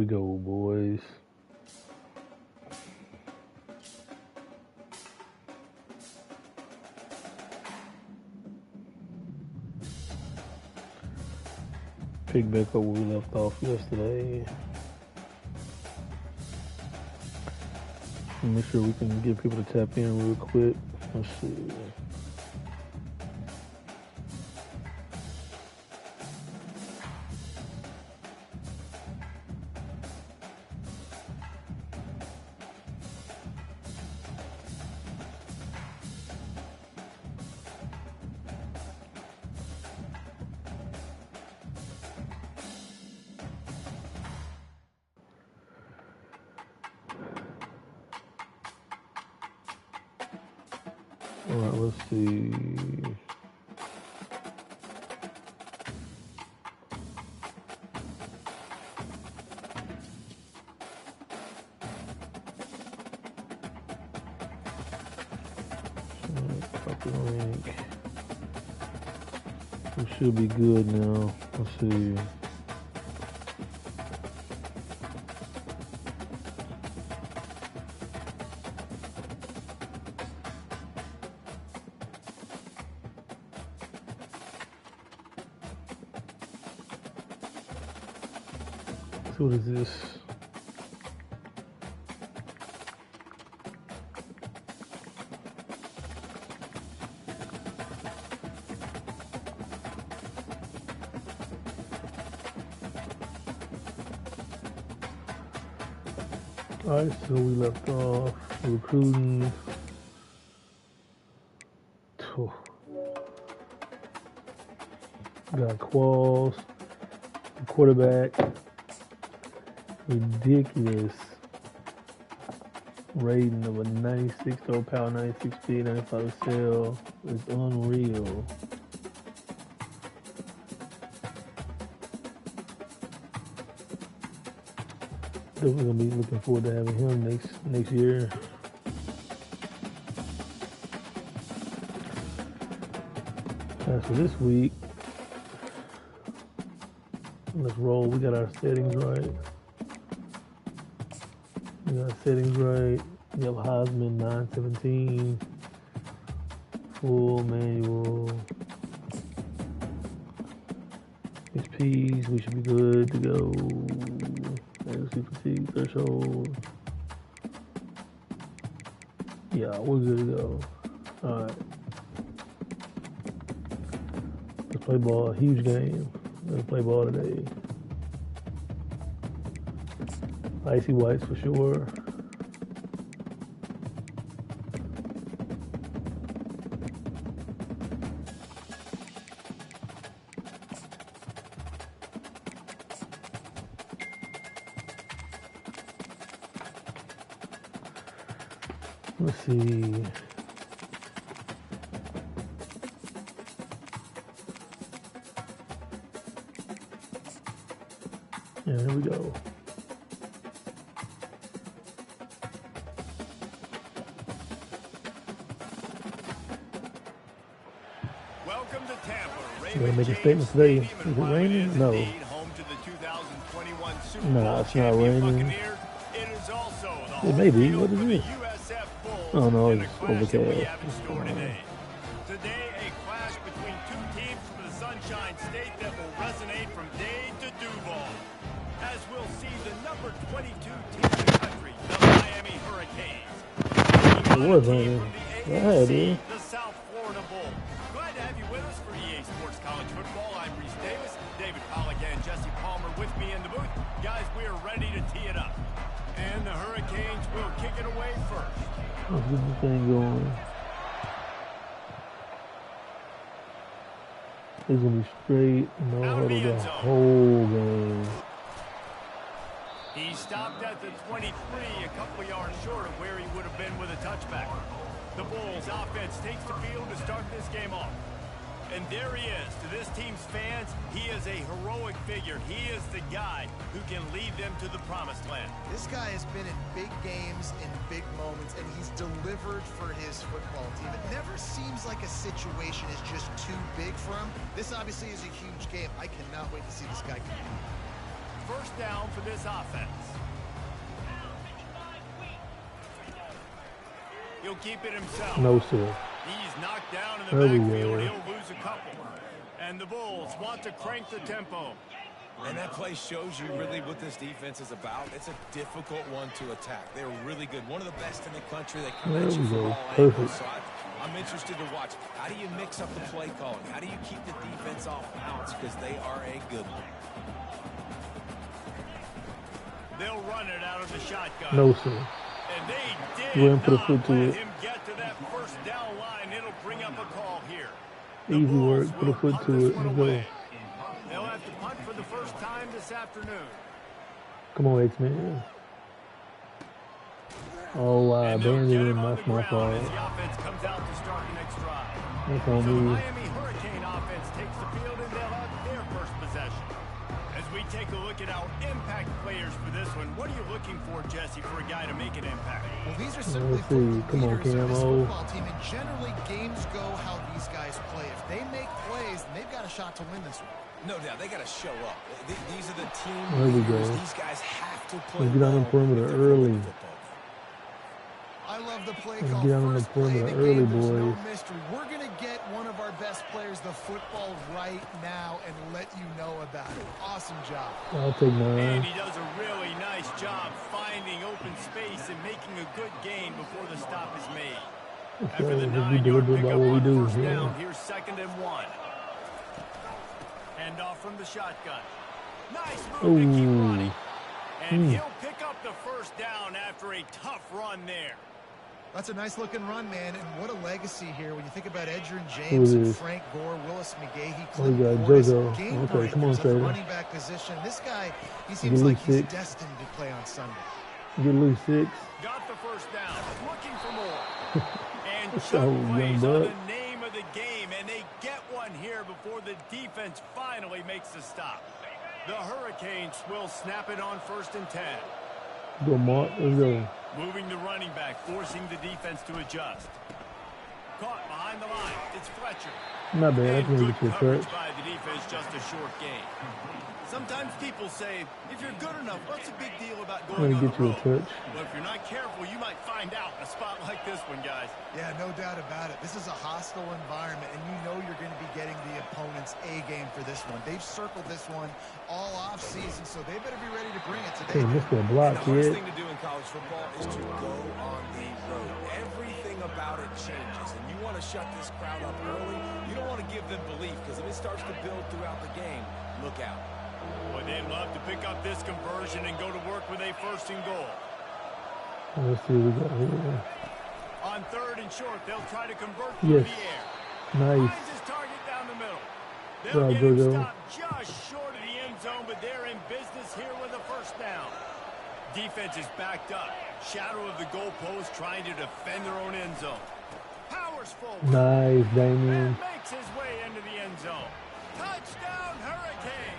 We go, boys. Pick back up where we left off yesterday. Make sure we can get people to tap in real quick. Let's see. All right, let's see. Copy link. We should be good now. Let's see. What is this? Alright, so we left off recruiting. Got Qualls, quarterback. Ridiculous rating of a 96 total power, 96 speed, 95 cell. It's unreal. Definitely gonna be looking forward to having him next year. As for this week, let's roll. We got our settings right. We got settings right. We have Heisman 917. Full manual. XPs, we should be good to go. Accuracy fatigue threshold. Yeah, we're good to go. Alright. Let's play ball. Huge game. Let's play ball today. Icy whites for sure. Let's see. Yeah, there we go. Welcome to Tampa. We're gonna make a statement today. Is it raining? No. No, it's not raining. It may be. What is it? Oh no, it's overcast. Today, a clash between two teams from the Sunshine State that will resonate from Dade to Duval. As we'll see the number 22 team in the country, the Miami Hurricanes. It was raining. Yeah, dude. The South Florida Bull. Glad to have you with us for EA Sports College Football. I'm Reese Davis, David Pollock, and Jesse Palmer with me in the booth. Guys, we are ready to tee it up. And the Hurricanes will kick it away first. Let's get this thing going. It's gonna be straight, no huddle the whole game. He stopped at the 23, a couple yards short of where he would have been with a touchback. The Bulls offense takes the field to start this game off. And there he is. To this team's fans, he is a heroic figure. He is the guy who can lead them to the promised land. This guy has been in big games, in big moments, and he's delivered for his football team. It never seems like a situation is just too big for him. This obviously is a huge game. I cannot wait to see this guy compete. first down for this offense. He'll keep it himself. No, sir. He's knocked down in the backfield. He'll lose a couple. And the Bulls want to crank the tempo. And that play shows you really what this defense is about. It's a difficult one to attack. They're really good. One of the best in the country. They come at you from all angles. So I'm interested to watch. How do you mix up the play calling? How do you keep the defense off balance? Because they are a good one. They'll run it out of the shotgun. No, sir. And they did Go ahead and put a not foot to let it. him get to that first down line. It'll bring up a call here. Easy work. Put a foot to it and go. They'll have to punt for the first time this afternoon. Come on, X-Men. Oh, I abandoned him. That's my fault. As the offense comes out to start the next drive. That's So on the me. Miami Hurricane offense takes the field and they'll have their first possession. As we take a look at our impact players for this one, what are you looking for, Jesse, for a guy to make an impact? Well, these are simply Let's see. Come on, leaders of this Camo. football team, and generally games go how these guys play. If they make plays, then they've got a shot to win this one. No doubt. They got to show up. These are the team There we go. leaders. These guys have to play Let's get on the well perimeter if they're gonna early. win the football game. I love the play Let's call. get on the First play of perimeter the early, game, there's no boys. mystery. We're going to get one of our best players the football right now and let you know about it. Awesome job. I'll take And 9. he does a really nice job finding open space and making a good gain before the stop is made. After the Let's be 9-yard deliberate pickup about what we on do. first Yeah. down, here's 2nd and 1. Hand off from the shotgun. Nice move to keep Ooh. running. And he'll pick up the first down after a tough run there. That's a nice looking run, man, and what a legacy here when you think about Edgerrin Who James is and this? Frank Gore, Willis McGahee, Oh, we Clint got Portis, JoJo. game Okay, come on, breakers at the Taylor. running back position. This guy, he Get seems like loose he's 6. destined to play on Sunday. Get loose 6. Got the first down. Looking for more. And That's Chuck all, young plays on buck. the name of the game, and they get one here before the defense finally makes the stop. The Hurricanes will snap it on 1st and 10. Go, Mark. Let's go. Moving the running back, forcing the defense to adjust. Caught behind the line. It's Fletcher. Not bad. I And can good get you a coverage touch. by the defense, just a short gain. Sometimes people say, if you're good enough, what's the big deal about I'm going going to on get the you a road? touch. But if you're not careful, you might find out in a spot like this one, guys. Yeah, no doubt about it. This is a hostile environment, and you know you're going to be getting the opponent's A game for this one. They've circled this one all off season, so they better be ready to bring it today. Hey, missed that block, And the hardest kid. thing to do in college football is to go on the road. Everything about it changes, and you want to shut this crowd up early. You don't want to give them belief, because if it starts to build throughout the game, look out. Boy, they'd love to pick up this conversion and go to work with a 1st and goal. Let's see what we got here. On 3rd and short, they'll try to convert Yes. through the air. Nice. Finds his target down the middle. Good They'll job, get him JoJo. stopped just short of the end zone, but they're in business here with a 1st down. Defense is backed up. Shadow of the goalpost trying to defend their own end zone. Powers forward. Nice, Damien. And makes his way into the end zone. Touchdown, Hurricane.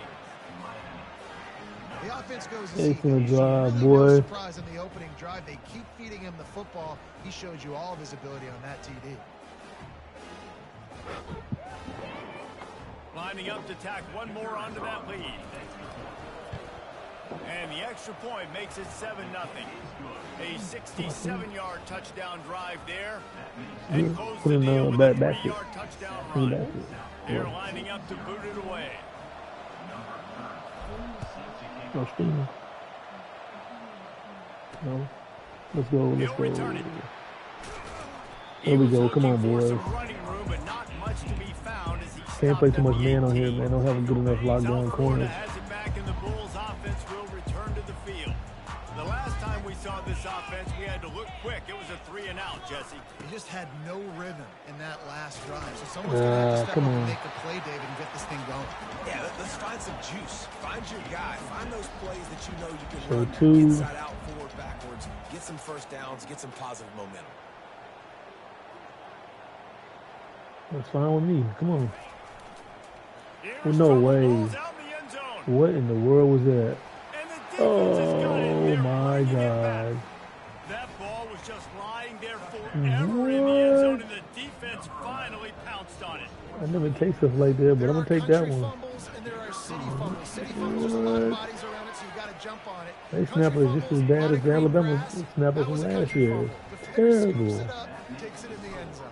The offense goes to Hey, see. gonna drive, Really boy. no surprise in the opening drive. They keep feeding him the football. He showed you all of his ability on that TD. Lining up to tack one more onto that lead. And the extra point makes it 7-0. A 67-yard touchdown drive there. And close Put the in deal the with back a basket. 3-yard touchdown Put in the run. basket. They're Yeah. lining up to boot it away. No steam. No. Let's go. Let's He'll return go. it. There we Eagles go. Come looking on, for boys. some running room, but not much to be found as he Can't play stopped too much at the man on here, 18. man. Don't have a good enough lockdown South Florida corners. has it back, and the Bulls offense will return to the field. The last time we saw this offense, we had to look quick. It was a 3-and-out, Jesse. He just had no rhythm in that last drive. So someone's going to have to step come up and on. make the play, David, and get this thing going. Yeah, let's find some juice. Find your guy. Find those plays that you know you can So run 2. inside out, forward, backwards. Get some first downs. Get some positive momentum. That's fine with me. Come on. Here's no trouble. way. Ball's out in the end zone. What in the world was that? And the defense has got it. Oh They're my bringing it back. God. That ball was just lying there forever in the end zone, What? and the defense finally pounced on it. I never take stuff like that, but I'm gonna take that one. Fumbles, and there are city fumbles. City fumbles, there's a lot of bodies around it, so you jump on it. They snapper is just as bad as the Alabama snapper from last year. Terrible. Takes it in the end zone.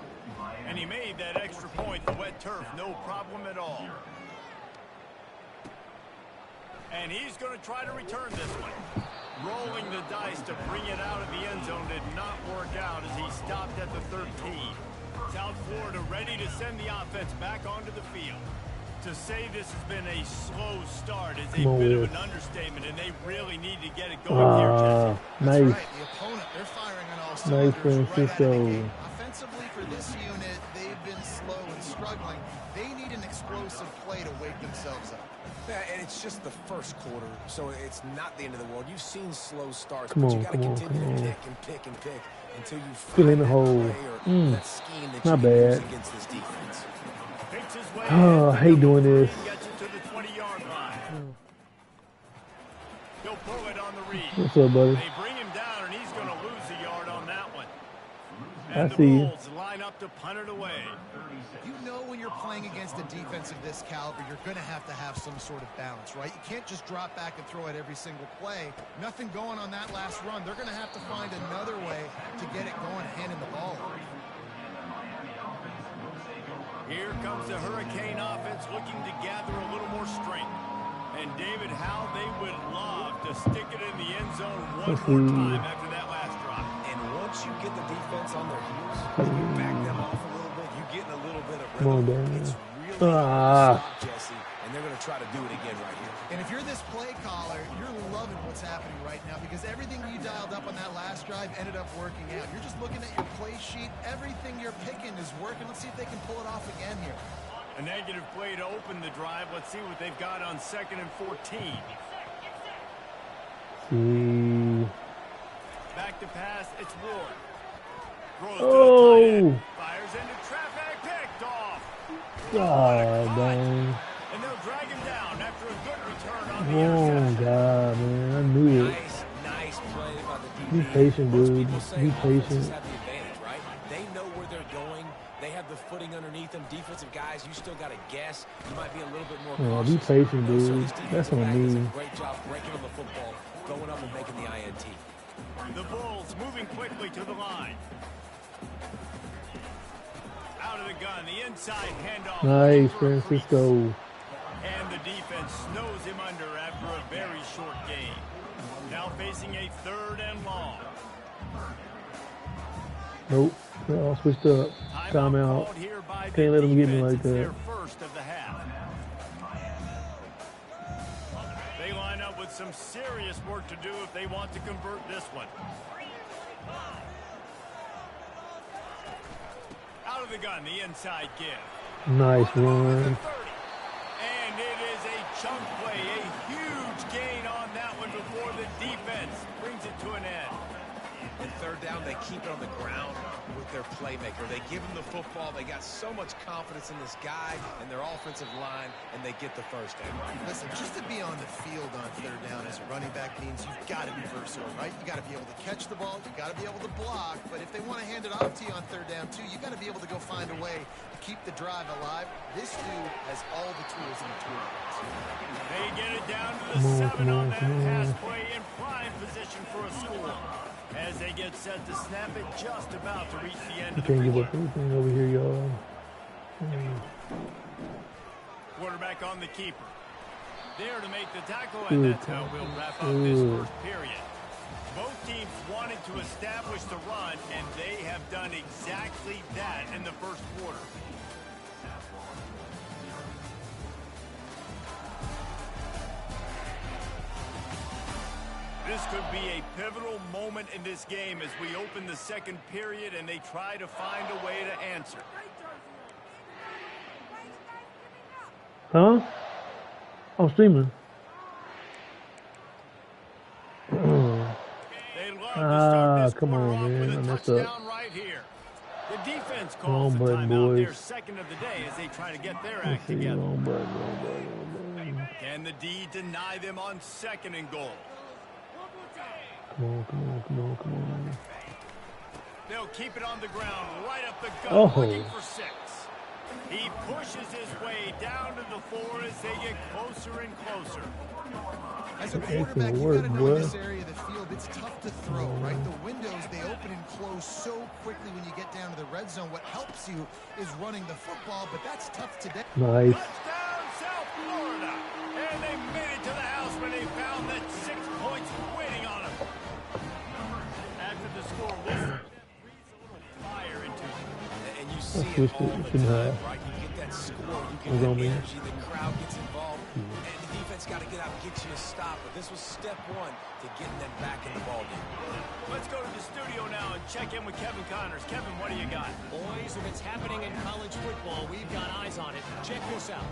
And he made that extra point, the wet turf, no problem at all. And he's going to try to return this one. Rolling the dice to bring it out of the end zone did not work out as he stopped at the 13. South Florida ready to send the offense back onto the field. To say this has been a slow start is a bit of an understatement, and they really need to get it going here, Jesse. Nice. Right. The opponent, they're firing on all cylinders. Nice, Francisco. Right. Offensively, for this unit, they've been slow and struggling. They need an explosive play to wake themselves up. Yeah, and it's just the first quarter, so it's not the end of the world. You've seen slow starts, Come but on, you got to come on, continue come to on. pick and pick and pick until you Fill in find the that hole. play or that scheme that Not you can use bad. against this defense. Takes his way Oh, I hate doing this. Gets it to the 20-yard line. He'll pull it on the read. What's up, buddy? They bring him down, and he's going to lose a yard on that one. I And see the you. Bulls line up to punt it away. You know when you're playing against a defense of this caliber, you're going to have some sort of balance, right? You can't just drop back and throw it every single play. Nothing going on that last run. They're going to have to find another way to get it going, handing the ball over. Here comes the Hurricane offense looking to gather a little more strength. And David, how they would love to stick it in the end zone one more time after that last drive. And once you get the defense on their heels, you back them off a little bit, you get in a little bit of Come on, rhythm. Dan. It's really hard to stop, Jesse, and they're going to try to do it again right here. And if you're this play caller, you're loving what's happening right now because everything you dialed up on that last drive ended up working out. You're just looking at your play sheet. Everything you're picking is working. Let's see if they can pull it off again here. A negative play to open the drive. Let's see what they've got on 2nd and 14. Back to pass. It's Ward. Throws to the tight end. Fires into traffic. Picked off. God, dang. And they'll drag him down after a good return on the Oh, interception. God, man. I knew it. Nice play by the DB. Be patient, Most dude. people say Be offenses patient. have the advantage, right? They know where they're going. They have the footing underneath them. Defensive guys, you still got to guess. You might be a little bit more Oh, cautious. be patient, So dude. these That's defensive what I guys does mean. a great job breaking on the football, going up and making the INT. The Bulls moving quickly to the line. Out of the gun, the inside handoff. Nice, Francisco. And the defense snows him under after a very short game. Now facing a 3rd and long. Nope. They're all switched up. Timeout. Called here by the Can't let them get me defense. like It's that. their first of the half. They line up with some serious work to do if they want to convert this one. Out of the gun, the inside give. Nice On the move at run. the 30. And it is a chunk play, a huge gain on that one before the defense brings it to an end. And 3rd down, they keep it on the ground with their playmaker. They give him the football. They got so much confidence in this guy and their offensive line, and they get the 1st down. Listen, just to be on the field on 3rd down as a running back means you've got to be versatile, right? You got to be able to catch the ball. You got to be able to block. But if they want to hand it off to you on 3rd down, too, you got to be able to go find a way to keep the drive alive. This dude has all the tools in the toolbox. They get it down to the 7 on that pass play in prime position for a score. As they get set to snap it, just about to reach the end You of the can't give quarter. up anything over here, y'all. Quarterback on the keeper. There to make the tackle, and that's how we'll wrap up this first period. Both teams wanted to establish the run, and they have done exactly that in the first quarter. This could be a pivotal moment in this game as we open the 2nd period and they try to find a way to answer. Huh? I'm streaming. They love to start this come quarter on, off man. with I a messed up. touchdown right here. The defense Wrong calls the button, timeout, their boys. 2nd of the day as they try to get their Let's act see. together. Wrong button, wrong button, wrong button. Can the D deny them on 2nd and goal? Come on, come on, come on, come on. They'll keep it on the ground, right up the gut, Oh. looking for 6. He pushes his way down to the 4 as they get closer and closer. As a quarterback, you got to know in this area of the field, it's tough to throw, right? The windows, they open and close so quickly when you get down to the red zone. What helps you is running the football, but that's tough today. Nice. Touchdown, South Florida. And they made it to the house when they found that 6 points waiting on them. After the score whistle, that breathes a little fire into it. And you see it all the time, right? You get that score, you get that energy, the crowd gets involved, and the defense got to get out and get you a stop. But this was step one to getting them back in the ballgame. Let's go to the studio now and check in with Kevin Connors. Kevin, what do you got? Boys, if it's happening in college football, we've got eyes on it. Check this out.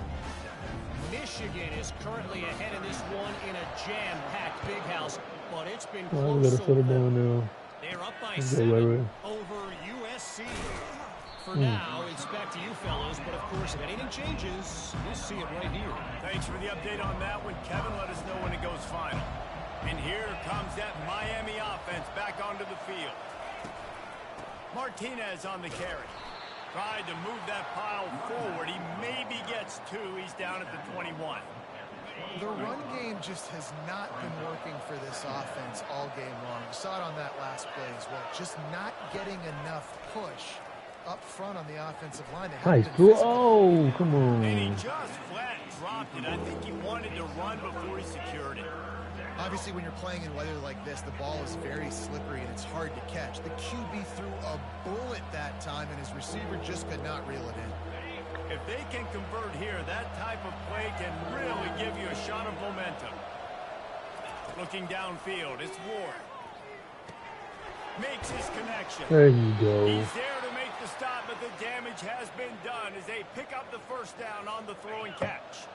Michigan is currently ahead in this one in a jam-packed big house, but it's been close. We gotta put it down now. They're up by 7 over USC. For now, it's back to you fellows, but of course, if anything changes, you'll see it right here. Thanks for the update on that one, Kevin. Let us know when it goes final. And here comes that Miami offense back onto the field. Martinez on the carry. Tried to move that pile forward. He maybe gets 2. He's down at the 21. The run game just has not been working for this offense all game long. You saw it on that last play as well. Just not getting enough push up front on the offensive line. Nice. Oh, come on. And he just flat dropped it. I think he wanted to run before he secured it. Obviously, when you're playing in weather like this, the ball is very slippery and it's hard to catch. The QB threw a bullet that time, and his receiver just could not reel it in. If they can convert here, that type of play can really give you a shot of momentum. Looking downfield, it's Ward. Makes his connection. There you go. He's there to make the stop, but the damage has been done as they pick up the first down on the throw and catch.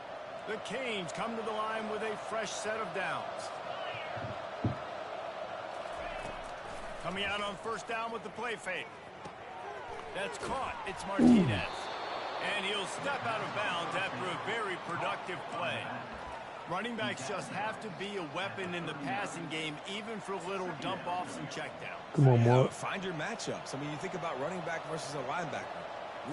The Canes come to the line with a fresh set of downs. Coming out on first down with the play fake. That's caught. It's Martinez. And he'll step out of bounds after a very productive play. Running backs just have to be a weapon in the passing game, even for little dump-offs and checkdowns. Come on, Mark. Find your matchups. I mean, you think about running back versus a linebacker.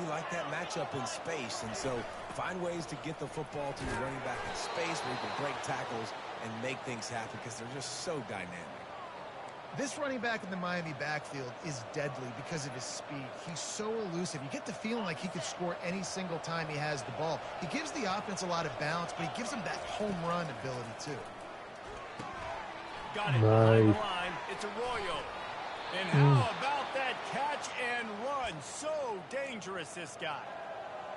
We like that matchup in space, and so find ways to get the football to your running back in space where you can break tackles and make things happen because they're just so dynamic. This running back in the Miami backfield is deadly because of his speed. He's so elusive. You get the feeling like he could score any single time he has the ball. He gives the offense a lot of balance, but he gives them that home run ability too. Got it behind the line. It's Arroyo. And how about that catch and run? So dangerous, this guy.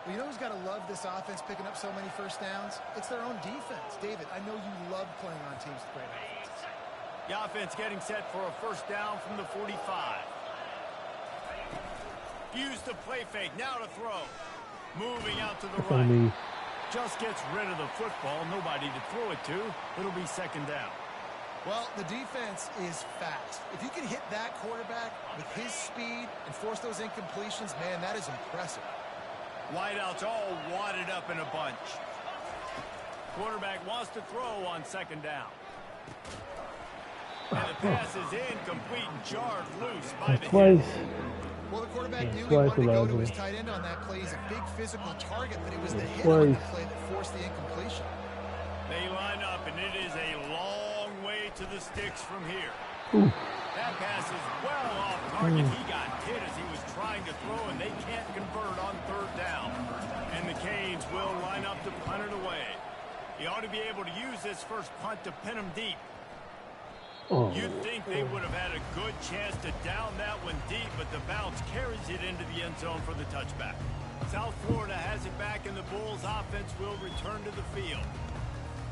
Well, you know who's got to love this offense picking up so many first downs? It's their own defense. David, I know you love playing on teams with great offenses. The offense getting set for a first down from the 45. Use the play fake. Now to throw. Moving out to the right. Just gets rid of the football. Nobody to throw it to. It'll be second down. Well, the defense is fast. If you can hit that quarterback with his speed and force those incompletions, man, that is impressive. Wideouts all wadded up in a bunch. Quarterback wants to throw on second down. And the pass is incomplete and jarred loose by the hit. Well, the quarterback knew he wanted to go to his tight end on that play. He's a big physical target, but it was the hit on the play that forced the incompletion. They line up, and it is a long way to the sticks from here. That pass is well off target. He got hit as he was trying to throw, and they can't convert on third down. And the Canes will line up to punt it away. He ought to be able to use this first punt to pin him deep. You'd think they would have had a good chance to down that one deep, but the bounce carries it into the end zone for the touchback. South Florida has it back, and the Bulls offense will return to the field.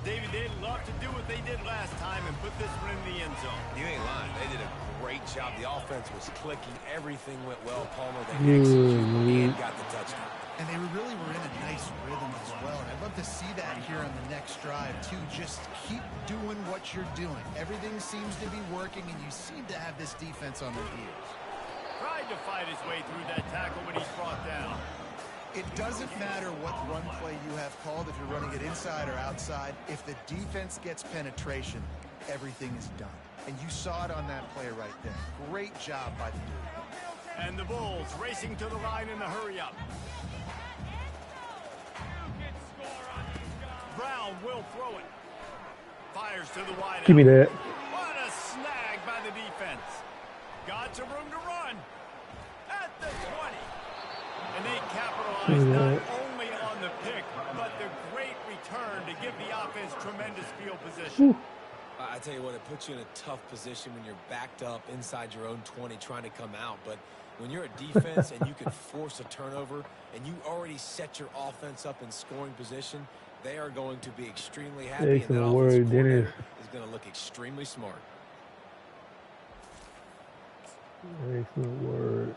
David, they'd love to do what they did last time and put this one in the end zone. You ain't lying. They did a great job. The offense was clicking. Everything went well. Palmer, they executed and got the touchdown. And they really were in a nice rhythm as well. And I'd love to see that here on the next drive, too. Just keep doing what you're doing. Everything seems to be working, and you seem to have this defense on their heels. Tried to fight his way through that tackle, but he's brought down. It doesn't matter what run play you have called, if you're running it inside or outside. If the defense gets penetration, everything is done. And you saw it on that play right there. Great job by the dude. And the Bulls racing to the line in the hurry-up. Brown will throw it. Fires to the wide. Give me that. What a snag by the defense. Got some room to run. At the 20. And they capitalize not only on the pick, but the great return to give the offense tremendous field position. I tell you what, it puts you in a tough position when you're backed up inside your own 20 trying to come out. But when you're a defense and you can force a turnover and you already set your offense up in scoring position, they are going to be extremely happy. Excellent and that word, Dennis. Is going to look extremely smart. Excellent word.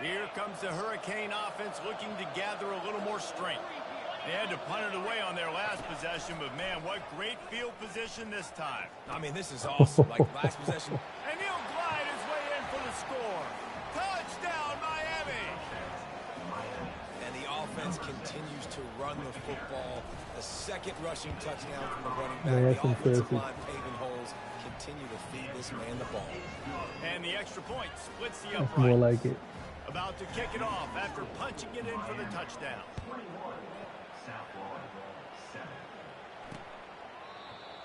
Here comes the Hurricane offense looking to gather a little more strength. They had to punt it away on their last possession, but man, what great field position this time. I mean, this is awesome. Like last possession. And he'll glide his way in for the score. Touchdown, Miami! And the offense continues to run the football. The second rushing touchdown from the running back. Man, the offensive line paving holes. Continue to feed this man the ball. And the extra point splits the upright. That's more like it. About to kick it off after punching it in for the touchdown.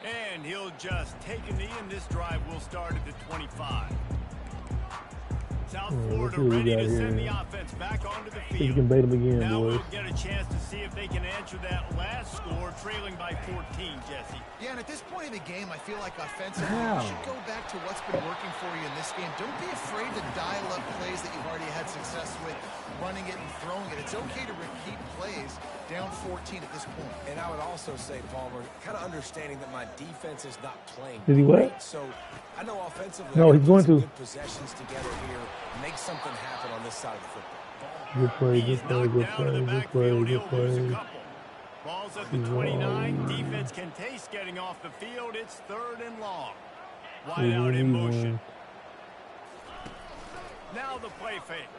And he'll just take a knee, and this drive will start at the 25. South Florida ready to send the offense back onto the field. You can bait them again, now boys. we'll get a chance to see if they can answer that last score, trailing by 14, Jesse. Yeah, and at this point in the game, I feel like offensively, you should go back to what's been working for you in this game. Don't be afraid to dial up plays that you've already had success with, running it and throwing it. It's okay to repeat plays down 14 at this point. And I would also say, Palmer, kind of understanding that my defense is not playing. Did he what? So I know offensively, no, he's going to. Good possessions together here, make something happen on this side of the football. Good play, good play, good play, good play, good play. Ball's at the 29. Defense can taste getting off the field. It's 3rd and long. Wide out in motion. Now the play fake.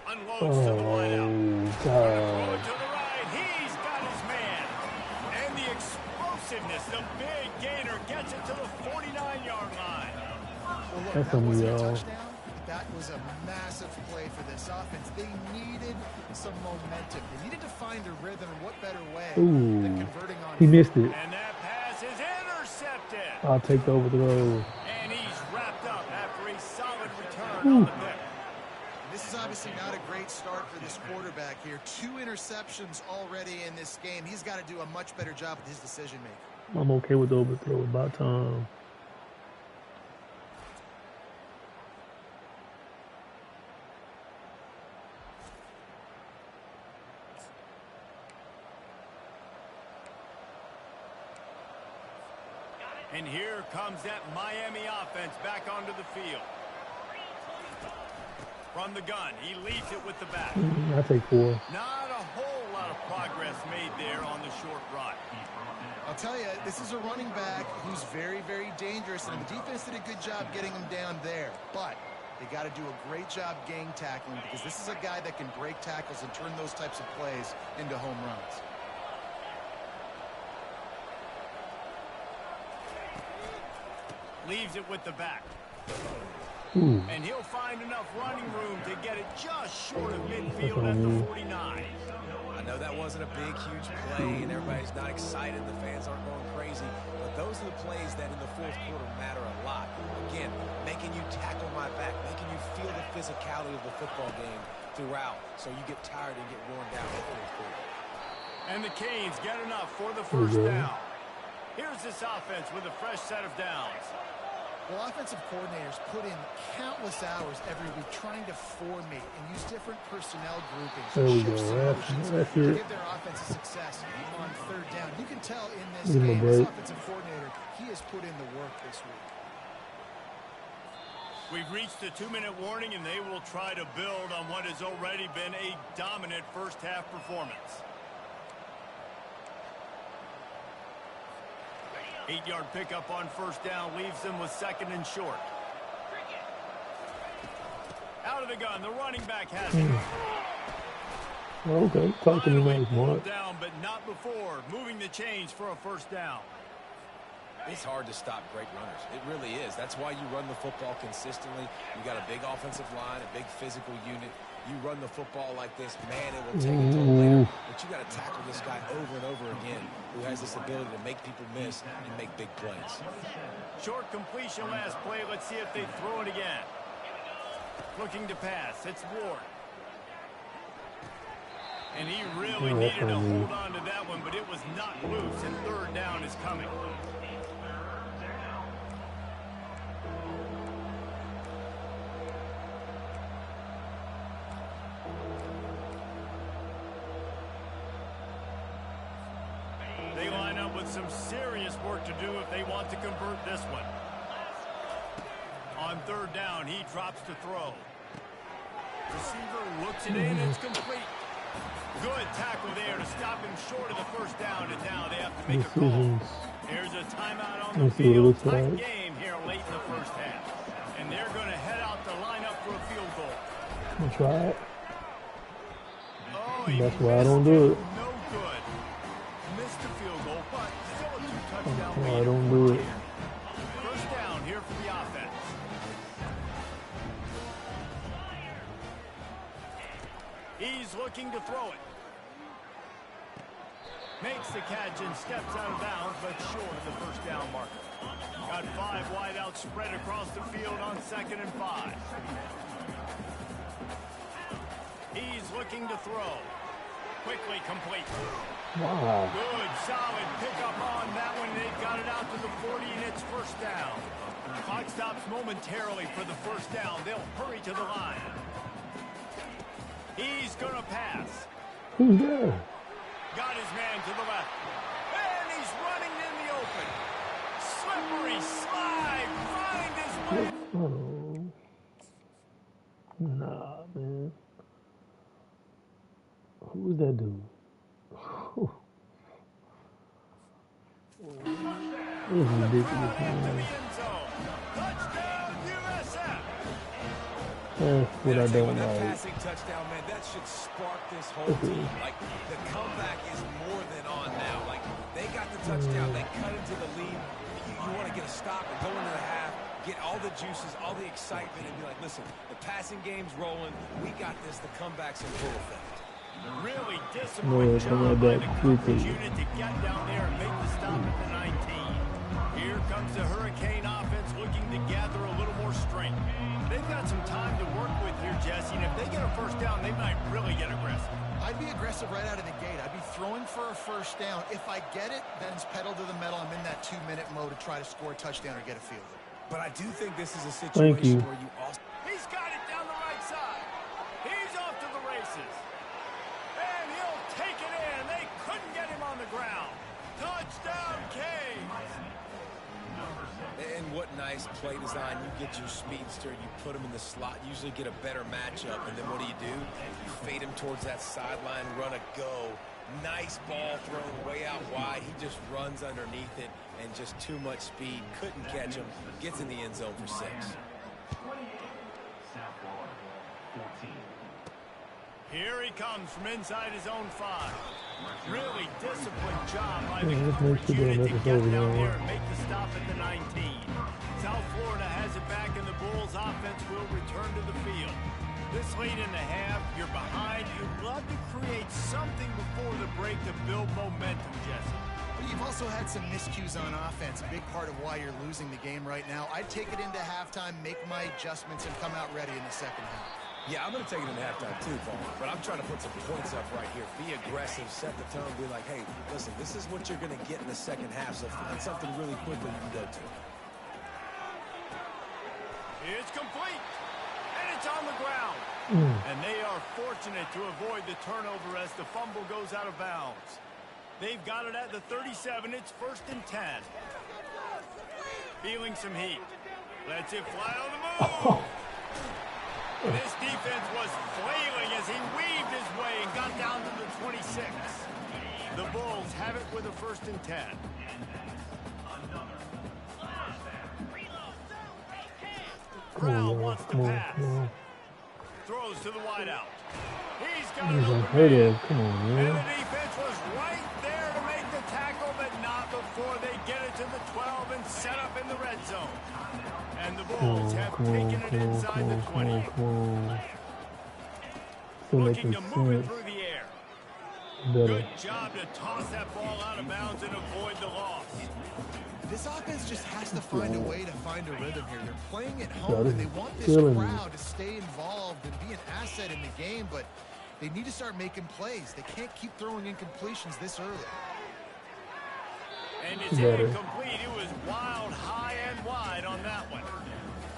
Unloads to the wideout. Throw it to the right. He's got his man. And the explosiveness, the big gainer gets it to the 49-yard line. Well, look, that wasn't a touchdown. That was a massive play for this offense. They needed some momentum. They needed to find a rhythm, and what better way than converting on. He missed it. And that pass is intercepted. I'll take the overthrow. And he's wrapped up after a solid return on the pick. This is obviously not a great start for this quarterback here. 2 interceptions already in this game. He's got to do a much better job with his decision-making. I'm okay with the overthrow. About time. And here comes that Miami offense back onto the field. From the gun, he leads it with the back. I take 4. Not a whole lot of progress made there on the short run. I'll tell you, this is a running back who's very, very dangerous, and the defense did a good job getting him down there. But they got to do a great job gang tackling, because this is a guy that can break tackles and turn those types of plays into home runs. Leaves it with the back. And he'll find enough running room to get it just short of midfield at the 49. I know that wasn't a big, huge play, and everybody's not excited. The fans aren't going crazy. But those are the plays that in the fourth quarter matter a lot. Again, making you tackle my back, making you feel the physicality of the football game throughout, so you get tired and get worn down in the fourth quarter. And the Canes get enough for the first down. Here's this offense with a fresh set of downs. Well, offensive coordinators put in countless hours every week trying to formate and use different personnel groupings to shift some motions to give their offense a success on 3rd down. You can tell in this game, this offensive coordinator, he has put in the work this week. We've reached the 2-minute warning, and they will try to build on what has already been a dominant first-half performance. 8-yard pickup on 1st down leaves them with 2nd and short. Out of the gun, the running back has it. Okay, talk to me nice, Mark. Down, but not before moving the chains for a 1st down. It's hard to stop great runners. It really is. That's why you run the football consistently. You got a big offensive line, a big physical unit. You run the football like this, man, it will take a toll later. But you got to tackle this guy over and over again, who has this ability to make people miss and make big plays. Short completion last play. Let's see if they throw it again. Looking to pass. It's Ward. And he really needed to hold on to that one, but it was not loose, and third down is coming. They line up with some serious work to do if they want to convert this one. On third down, he drops to throw. Receiver looks it in. It's complete. Good tackle there to stop him short of the first down, and now they have to make a call. Here's a timeout on the field. Tight game here late in the first half. And they're going to head out to line up for a field goal. I'll try it. Oh, that's why I don't do it. No good. Missed the field goal, but still a two-touchdown lead. I don't do it. First down here for the offense. He's looking to throw it. Makes the catch and steps out of bounds, but short of the first down marker. Got 5 wideouts spread across the field on 2nd and 5. He's looking to throw. Quickly complete. Wow. Good, solid pickup on that one. They've got it out to the 40, and it's first down. Clock stops momentarily for the first down. They'll hurry to the line. He's going to pass. Who's there? Got his man to the left. And he's running in the open. Slippery slide. Find his way. Oh. Nah, man. Who was that dude? This is ridiculous, man. Touchdown, USF. That's what I don't that like. passing touchdown, man, that should spark this whole team. Like, the comeback is more than on now. Like, they got the touchdown. They cut into the lead. You want to get a stop and go into the half, get all the juices, all the excitement, and be like, listen, the passing game's rolling. We got this. The comeback's in full effect. Really disciplined job by the coverage unit to get down there and make the stop at the 19. Here comes the Hurricane offense looking to gather a little more strength. They've got some time to work with here, Jesse, and if they get a first down, they might really get aggressive. I'd be aggressive right out of the gate. I'd be throwing for a first down. If I get it, then it's pedal to the metal. I'm in that 2-minute mode to try to score a touchdown or get a field goal. But I do think this is a situation where you also... He's got it down the right side. He's off to the races. And he'll take it in. They couldn't get him on the ground. Touchdown, Canes. And what nice play design. You get your speedster, you put him in the slot, usually get a better matchup, and then what do? You fade him towards that sideline, run a go. Nice ball thrown way out wide. He just runs underneath it, and just too much speed. Couldn't catch him. Gets in the end zone for 6. Here he comes from inside his own 5. Really disciplined job by the Yeah, coverage unit to get over down there. there and make the stop at the 19. South Florida has it back, and the Bulls offense will return to the field. This late in the half, you're behind. You'd love to create something before the break to build momentum, Jesse. But you've also had some miscues on offense, a big part of why you're losing the game right now. I'd take it into halftime, make my adjustments, and come out ready in the second half. Yeah, I'm going to take it in halftime too, Paul. But I'm trying to put some points up right here. Be aggressive, set the tone, be like, hey, listen, this is what you're going to get in the second half, so find something really quickly you can go to. It's complete, and it's on the ground. And they are fortunate to avoid the turnover as the fumble goes out of bounds. They've got it at the 37. It's 1st and 10. Feeling some heat. Lets it fly on the move. This defense was flailing as he weaved his way and got down to the 26. The Bulls have it with a 1st and 10. Crowd wants to pass. Throws to the wideout. He's got it open. Come on, And man. the defense was right there to make the tackle, but not before they get it to the 12 and set up in the red zone. And the Bulls have taken it inside the 20. looking to move it through the air. Good job to toss that ball out of bounds and avoid the loss. This offense just has to find a way to find a rhythm here. They're playing at home, and they want this crowd to stay involved and be an asset in the game, but they need to start making plays. They can't keep throwing incompletions this early. And it's incomplete. It was wild, high and wide on that one.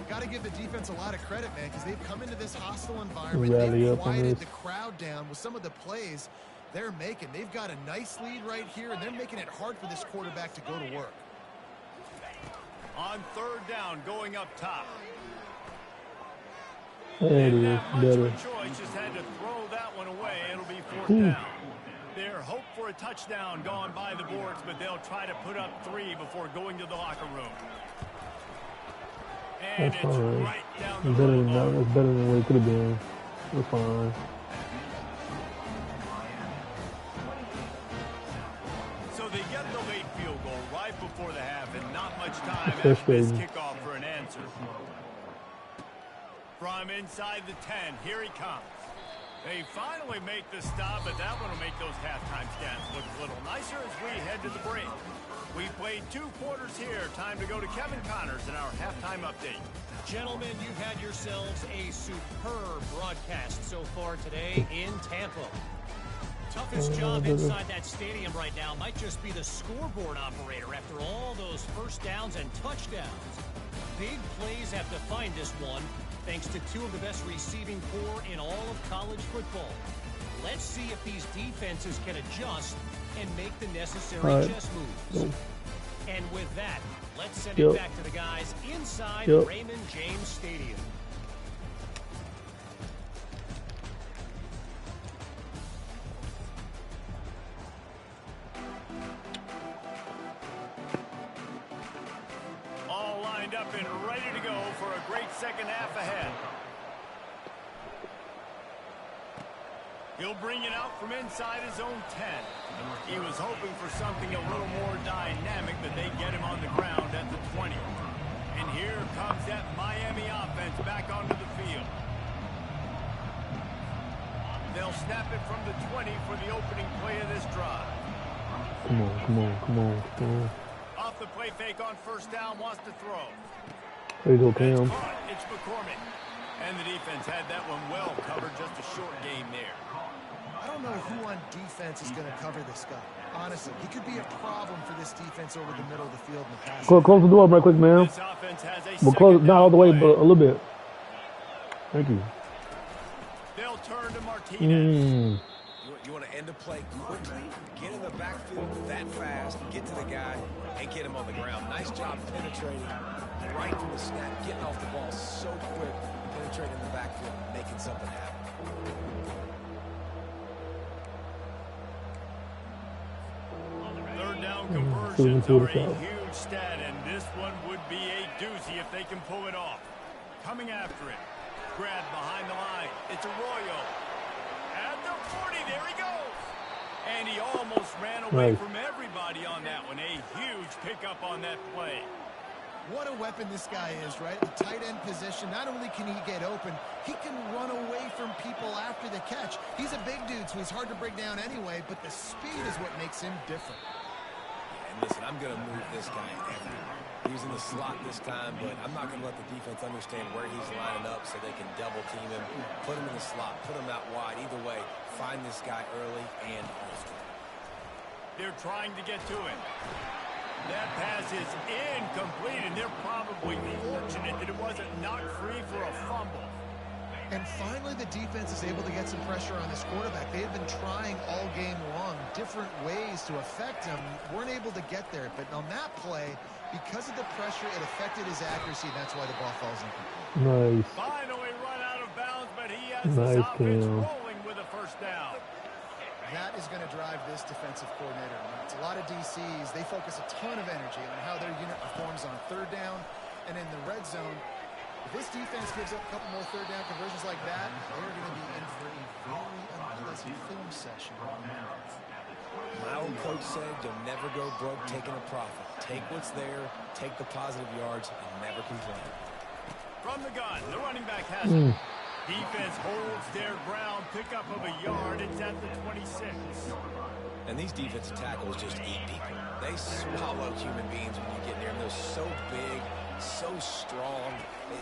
Got to give the defense a lot of credit, man, because they've come into this hostile environment. They've quieted the crowd down with some of the plays they're making. They've got a nice lead right here, and they're making it hard for this quarterback to go to work. On third down, going up top. There it is. Better. Choice, just had to throw that one away. It'll be fourth down. Their hope for a touchdown gone by the boards, but they'll try to put up 3 before going to the locker room. And That's it's fine. right down the It's better road. than that. It's better than what it could have been. It's fine. So they get the late field goal right before the half, and not much time after this kickoff for an answer. From inside the 10, here he comes. They finally make the stop, but that one will make those halftime stats look a little nicer as we head to the break. We've played 2 quarters here. Time to go to Kevin Connors in our halftime update. Gentlemen, you've had yourselves a superb broadcast so far today in Tampa. Toughest job inside that stadium right now might just be the scoreboard operator after all those first downs and touchdowns. Big plays have defined this one, thanks to 2 of the best receiving corps in all of college football. Let's see if these defenses can adjust and make the necessary chess moves. And with that, let's send it back to the guys inside Raymond James Stadium. All lined up and ready to go for a great second half ahead. He'll bring it out from inside his own 10. He was hoping for something a little more dynamic, but they get him on the ground at the 20. And here comes that Miami offense back onto the field. They'll snap it from the 20 for the opening play of this drive. Come on, come on, come on, come on. Off the play fake on first down, wants to throw. There you go, Cam. It's McCormick. And the defense had that one well covered, just a short game there. I don't know who on defense is going to cover this guy. Honestly, he could be a problem for this defense over the middle of the field in the pass. Close the door right quick, man. This offense has a We'll close not all the way, but a little bit. Thank you. They'll turn to Martinez. You want to end a play quickly, get in the backfield that fast, get to the guy, and get him on the ground. Nice job penetrating right from the snap, getting off the ball so quick, penetrating the backfield, making something happen. Third down conversions are a huge stat, and this one would be a doozy if they can pull it off. Coming after it. Grabbed behind the line. It's Arroyo. At the 40, there he goes. And he almost ran away from everybody on that one. A huge pickup on that play. What a weapon this guy is, right? The tight end position, not only can he get open, he can run away from people after the catch. He's a big dude, so he's hard to break down anyway, but the speed is what makes him different. And listen, I'm going to move this guy everywhere. He's in the slot this time, but I'm not going to let the defense understand where he's lining up so they can double team him, put him in the slot, put him out wide. Either way, find this guy early and often. They're trying to get to it. That pass is incomplete, and they're probably fortunate that it wasn't knocked free for a fumble. And finally, the defense is able to get some pressure on this quarterback. They have been trying all game long different ways to affect him. Weren't able to get there, but on that play, because of the pressure, it affected his accuracy. That's why the ball falls incomplete. Nice. Finally run out of bounds, but he has his offense rolling with a first down. That is going to drive this defensive coordinator nuts. A lot of DCs, they focus a ton of energy on how their unit performs on third down and in the red zone. If this defense gives up a couple more third down conversions like that, they're going to be in for a very unpleasant film session. My old coach said you'll never go broke taking a profit. Take what's there, take the positive yards, and never complain. From the gun, the running back has it. Defense holds their ground, pickup of a yard. It's at the 26. And these defensive tackles just eat people. They swallow human beings when you get near them. They're so big, so strong.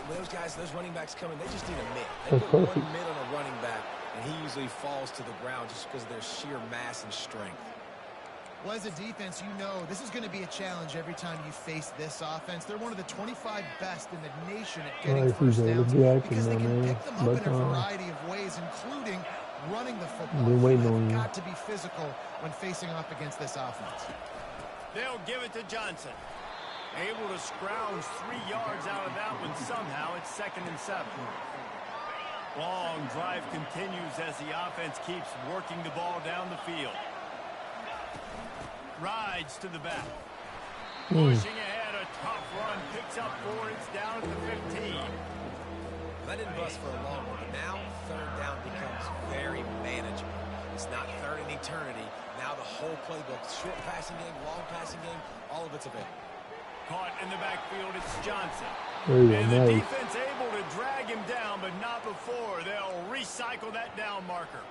When those guys, those running backs come in, they just need a mid. They put one mid on a running back, and he usually falls to the ground just because of their sheer mass and strength. Well, as a defense, you know this is going to be a challenge every time you face this offense. They're one of the 25 best in the nation at getting first downs because they can pick them up in a variety of ways, including running the football. They've got to be physical when facing off against this offense. They'll give it to Johnson. Able to scrounge 3 yards out of that one somehow. It's 2nd and 7. Long drive continues as the offense keeps working the ball down the field. Rides to the back. Pushing ahead, a tough run. Picks up 4. It's down at the 15. That didn't bust for a long one. Now, 3rd down becomes very manageable. It's not 3rd in eternity. Now the whole playbook, short passing game, long passing game, all of it's available. Caught in the backfield, it's Johnson. And the defense able to drag him down, but not before. They'll recycle that down marker.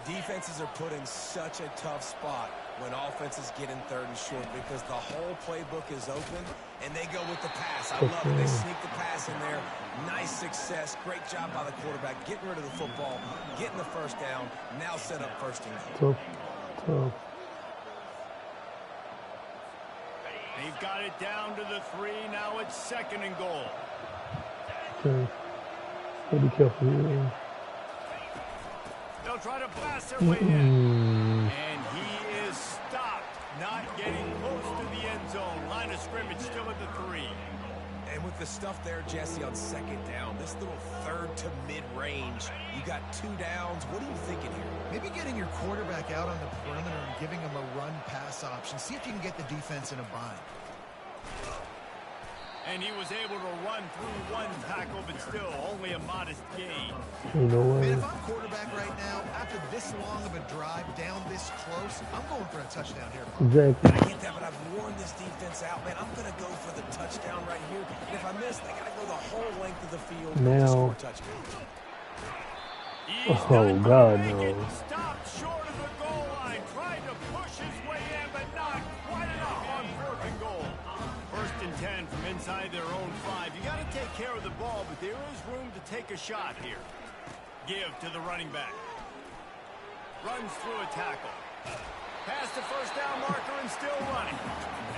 Defenses are put in such a tough spot when offenses get in 3rd and short because the whole playbook is open and they go with the pass. I love it. They sneak the pass in there. Nice success. Great job by the quarterback getting rid of the football, getting the 1st down. Now set up 1st and goal. They've got it down to the 3. Now it's 2nd and goal. Okay. Be careful here. They'll try to blast their way in. And he is stopped. Not getting close to the end zone. Line of scrimmage still at the 3. And with the stuff there, Jesse, on 2nd down, this little 3rd to mid-range, you got 2 downs. What are you thinking here? Maybe getting your quarterback out on the perimeter and giving him a run-pass option. See if you can get the defense in a bind. And he was able to run through 1 tackle, but still only a modest gain. You know what? Man, if I'm quarterback right now, after this long of a drive, down this close, I'm going for a touchdown here. Exactly. I get that, but I've worn this defense out, man. I'm going to go for the touchdown right here. And if I miss, I got to go the whole length of the field to score a touchdown. Oh, God, no. Stopped short of the goal line, trying to push his way in, but not quite enough on 4th and goal. 1st and 10 from inside their own 5. You got to take care of the ball, but there is room to take a shot here. Give to the running back. Runs through a tackle. Past the 1st down marker and still running.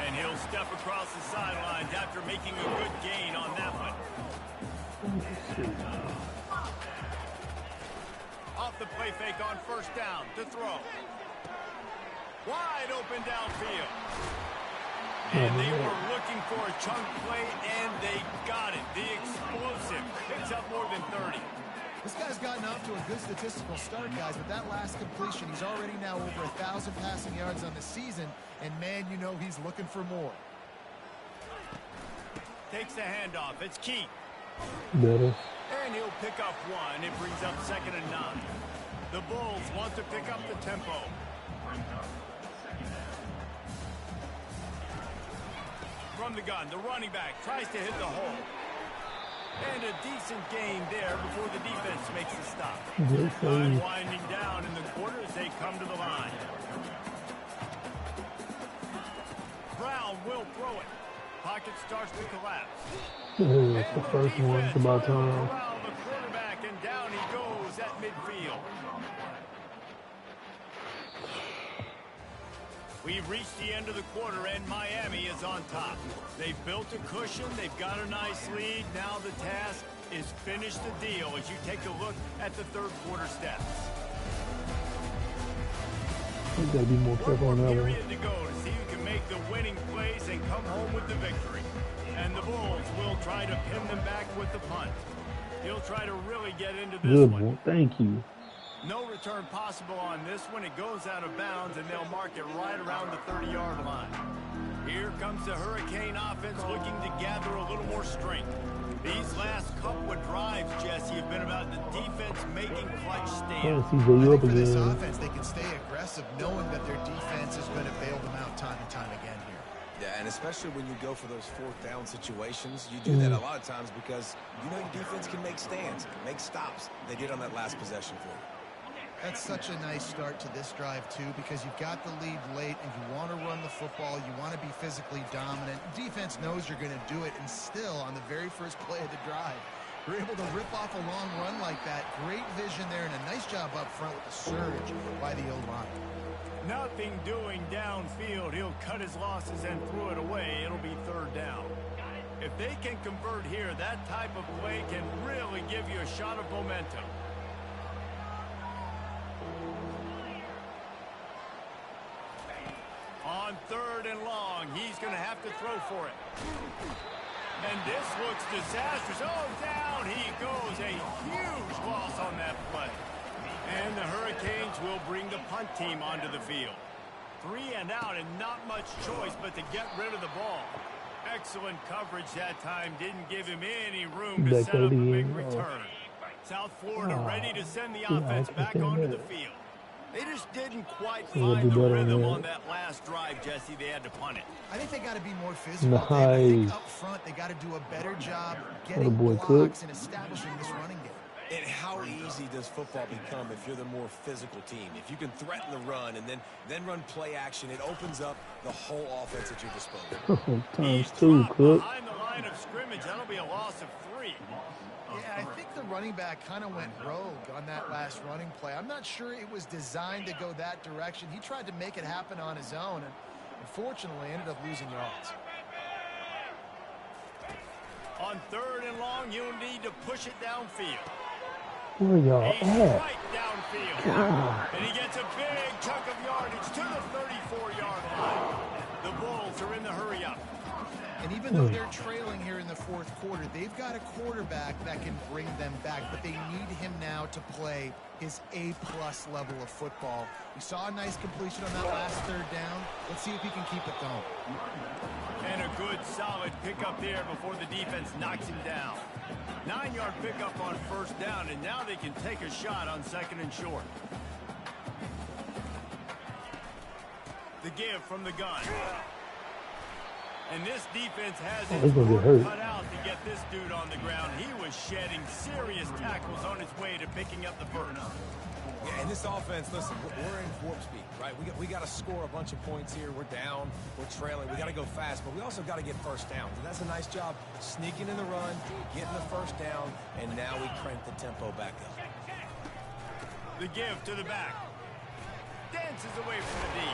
And he'll step across the sidelines after making a good gain on that one. Off the play fake on 1st down to throw. Wide open downfield. And they were looking for a chunk play, and they got it. The explosive picks up more than 30. This guy's gotten off to a good statistical start, guys, but that last completion, he's already now over 1,000 passing yards on the season, and, man, you know he's looking for more. Takes the handoff. It's Keith. Better. And he'll pick up 1. It brings up 2nd and 9. The Bulls want to pick up the tempo. From the gun, the running back tries to hit the hole. And a decent gain there before the defense makes the stop. Time winding down in the quarter as they come to the line. Brown will throw it. Pocket starts to collapse. That's the first one. It's about time. Around the quarterback, and down he goes at midfield. We've reached the end of the quarter, and Miami is on top. They've built a cushion. They've got a nice lead. Now the task is finish the deal as you take a look at the 3rd quarter stats. You gotta be more careful on that one. Period to go to see who can make the winning plays and come home with the victory. And the Bulls will try to pin them back with the punt. He'll try to really get into this Good one. Thank you. No return possible on this one. It goes out of bounds, and they'll mark it right around the 30-yard line. Here comes the Hurricane offense looking to gather a little more strength. These last couple of drives, Jesse, have been about the defense making clutch stands. For this offense, they can stay aggressive knowing that their defense is going to bail them out time and time again here. that, and especially when you go for those fourth down situations, you do that a lot of times because you know your defense can make stands, make stops. They did on that last possession for you. That's such a nice start to this drive, too, because you've got the lead late and you want to run the football. You want to be physically dominant. Defense knows you're going to do it, and still, on the very first play of the drive, you're able to rip off a long run like that. Great vision there, and a nice job up front with the surge by the O-line. Nothing doing downfield. He'll cut his losses and throw it away. It'll be third down. If they can convert here, that type of play can really give you a shot of momentum. On third and long, he's going to have to throw for it. And this looks disastrous. Oh, down he goes. A huge loss on that play. And the Hurricanes will bring the punt team onto the field. 3 and out and not much choice but to get rid of the ball. Excellent coverage that time. Didn't give him any room to set up a big return. South Florida ready to send the offense back onto the field. They just didn't quite find the rhythm on that last drive, Jesse. They had to punt it. I think they got to be more physical. I think up front they got to do a better job getting blocks and establishing this running game. And how easy does football become if you're the more physical team? If you can threaten the run and then run play action, it opens up the whole offense at your disposal. Times 2, Cook. Behind the line of scrimmage, that'll be a loss of 3. Yeah, I think the running back kind of went rogue on that last running play. I'm not sure it was designed to go that direction. He tried to make it happen on his own, and unfortunately ended up losing yards. On third and long, you'll need to push it downfield. Where y'all at? Right downfield. God. And he gets a big chunk of yardage to the 34-yard line. The Bulls are in the hurry-up. And even though they're trailing here in the fourth quarter, they've got a quarterback that can bring them back, but they need him now to play his A-plus level of football. We saw a nice completion on that last third down. Let's see if he can keep it going. And a good, solid pickup there before the defense knocks him down. 9-yard pickup on first down, and now they can take a shot on second and short. The give from the gun. And this defense has his work cut out to get this dude on the ground. He was shedding serious tackles on his way to picking up the first. Yeah, and this offense, listen, we're in warp speed, right? We got to score a bunch of points here. We're down. We're trailing. We got to go fast, but we also got to get first down. And that's a nice job sneaking in the run, getting the first down, and now we crank the tempo back up. The give to the back. Dances away from the D.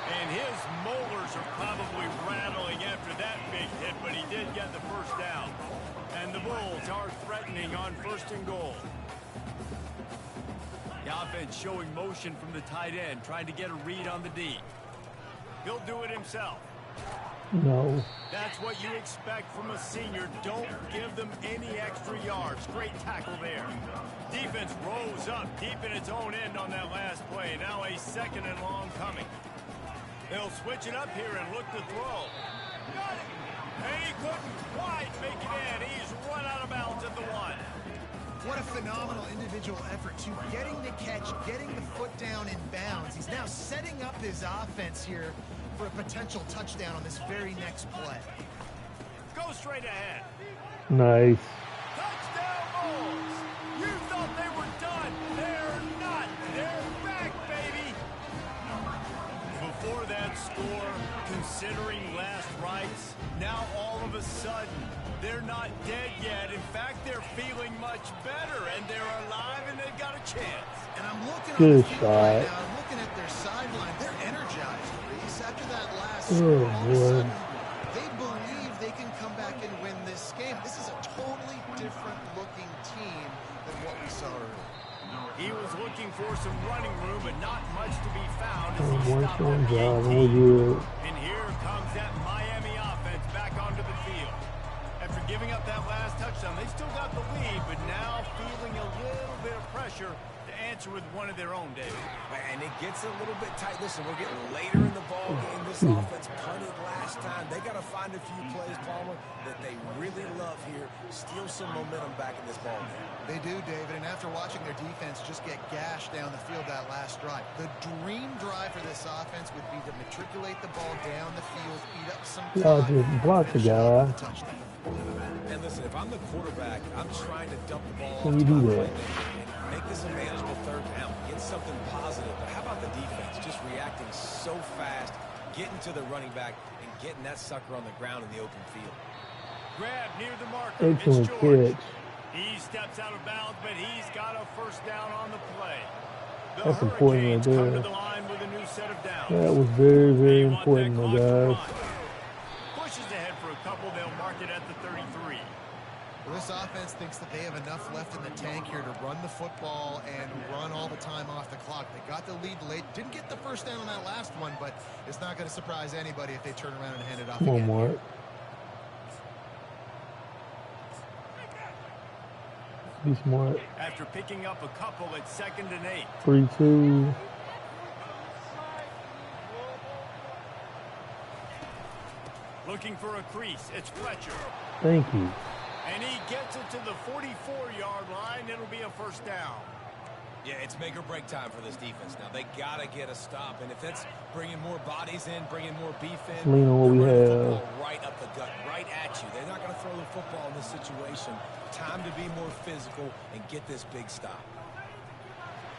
And his molars are probably rattling after that big hit, but he did get the first down. And the Bulls are threatening on first and goal. The offense showing motion from the tight end, trying to get a read on the D. He'll do it himself. No. That's what you expect from a senior. Don't give them any extra yards. Great tackle there. Defense rose up deep in its own end on that last play. Now a second and long coming. They'll switch it up here and look to throw. Got it. And he couldn't quite make it in. He's run out of bounds at the 1. What a phenomenal individual effort, too. Getting the catch, getting the foot down in bounds. He's now setting up his offense here for a potential touchdown on this very next play. Go straight ahead. Nice. Touchdown Bulls. You thought they were done. They're not. They're back, baby. Before that score, considering last rites, now all of a sudden, they're not dead yet. In fact, they're feeling much better, and they're alive, and they've got a chance. And I'm looking Good on the field right shot. now. I'm looking at their sideline. They're energized, Reese. After that last Oh, score, all of a boy. sudden, they believe they can come back and win this game. This is a totally different-looking team than what we saw earlier. He was looking for some running room, but not much to be found as he One stopped strong at the job. 18. We're good. And here comes that Miami offense back onto the field. After giving up that last touchdown, they still got the lead, but now feeling a little bit of pressure to answer with one of their own, David. And it gets a little bit tight. Listen, we're getting later in the ball game. This offense punted last time. They got to find a few plays, Palmer, that they really love here. Steal some momentum back in this ball game. They do, David, and after watching their defense just get gashed down the field that last drive, the dream drive for this offense would be to matriculate the ball down the field, eat up some time, just block the guy. And listen, if I'm the quarterback, I'm trying to dump the ball When you do that, make this a manageable third down, get something positive. But how about the defense just reacting so fast, getting to the running back, and getting that sucker on the ground in the open field? Grab near the marker. excellent It's George. catch. He steps out of bounds, but he's got a first down on the play. The That's important right Hurricanes come to there. the line with a new set of downs. That was very, very They want important, that my clock to guys. run. Pushes ahead for a couple. They'll mark it at the 33. Well, this offense thinks that they have enough left in the tank here to run the football and run all the time off the clock. They got the lead late. Didn't get the first down on that last one, but it's not going to surprise anybody if they turn around and hand it off Come on, again. Mark. Be smart. After picking up a couple at 2nd and 8. 3-2. Looking for a crease. It's Fletcher. Thank you. And he gets it to the 44-yard line. It'll be a first down. Yeah, it's make or break time for this defense. Now, they got to get a stop. And if that's bringing more bodies in, bringing more beef in, Lean on what we they're running the have. football right up the gut, right at you. They're not going to throw the football in this situation. Time to be more physical and get this big stop.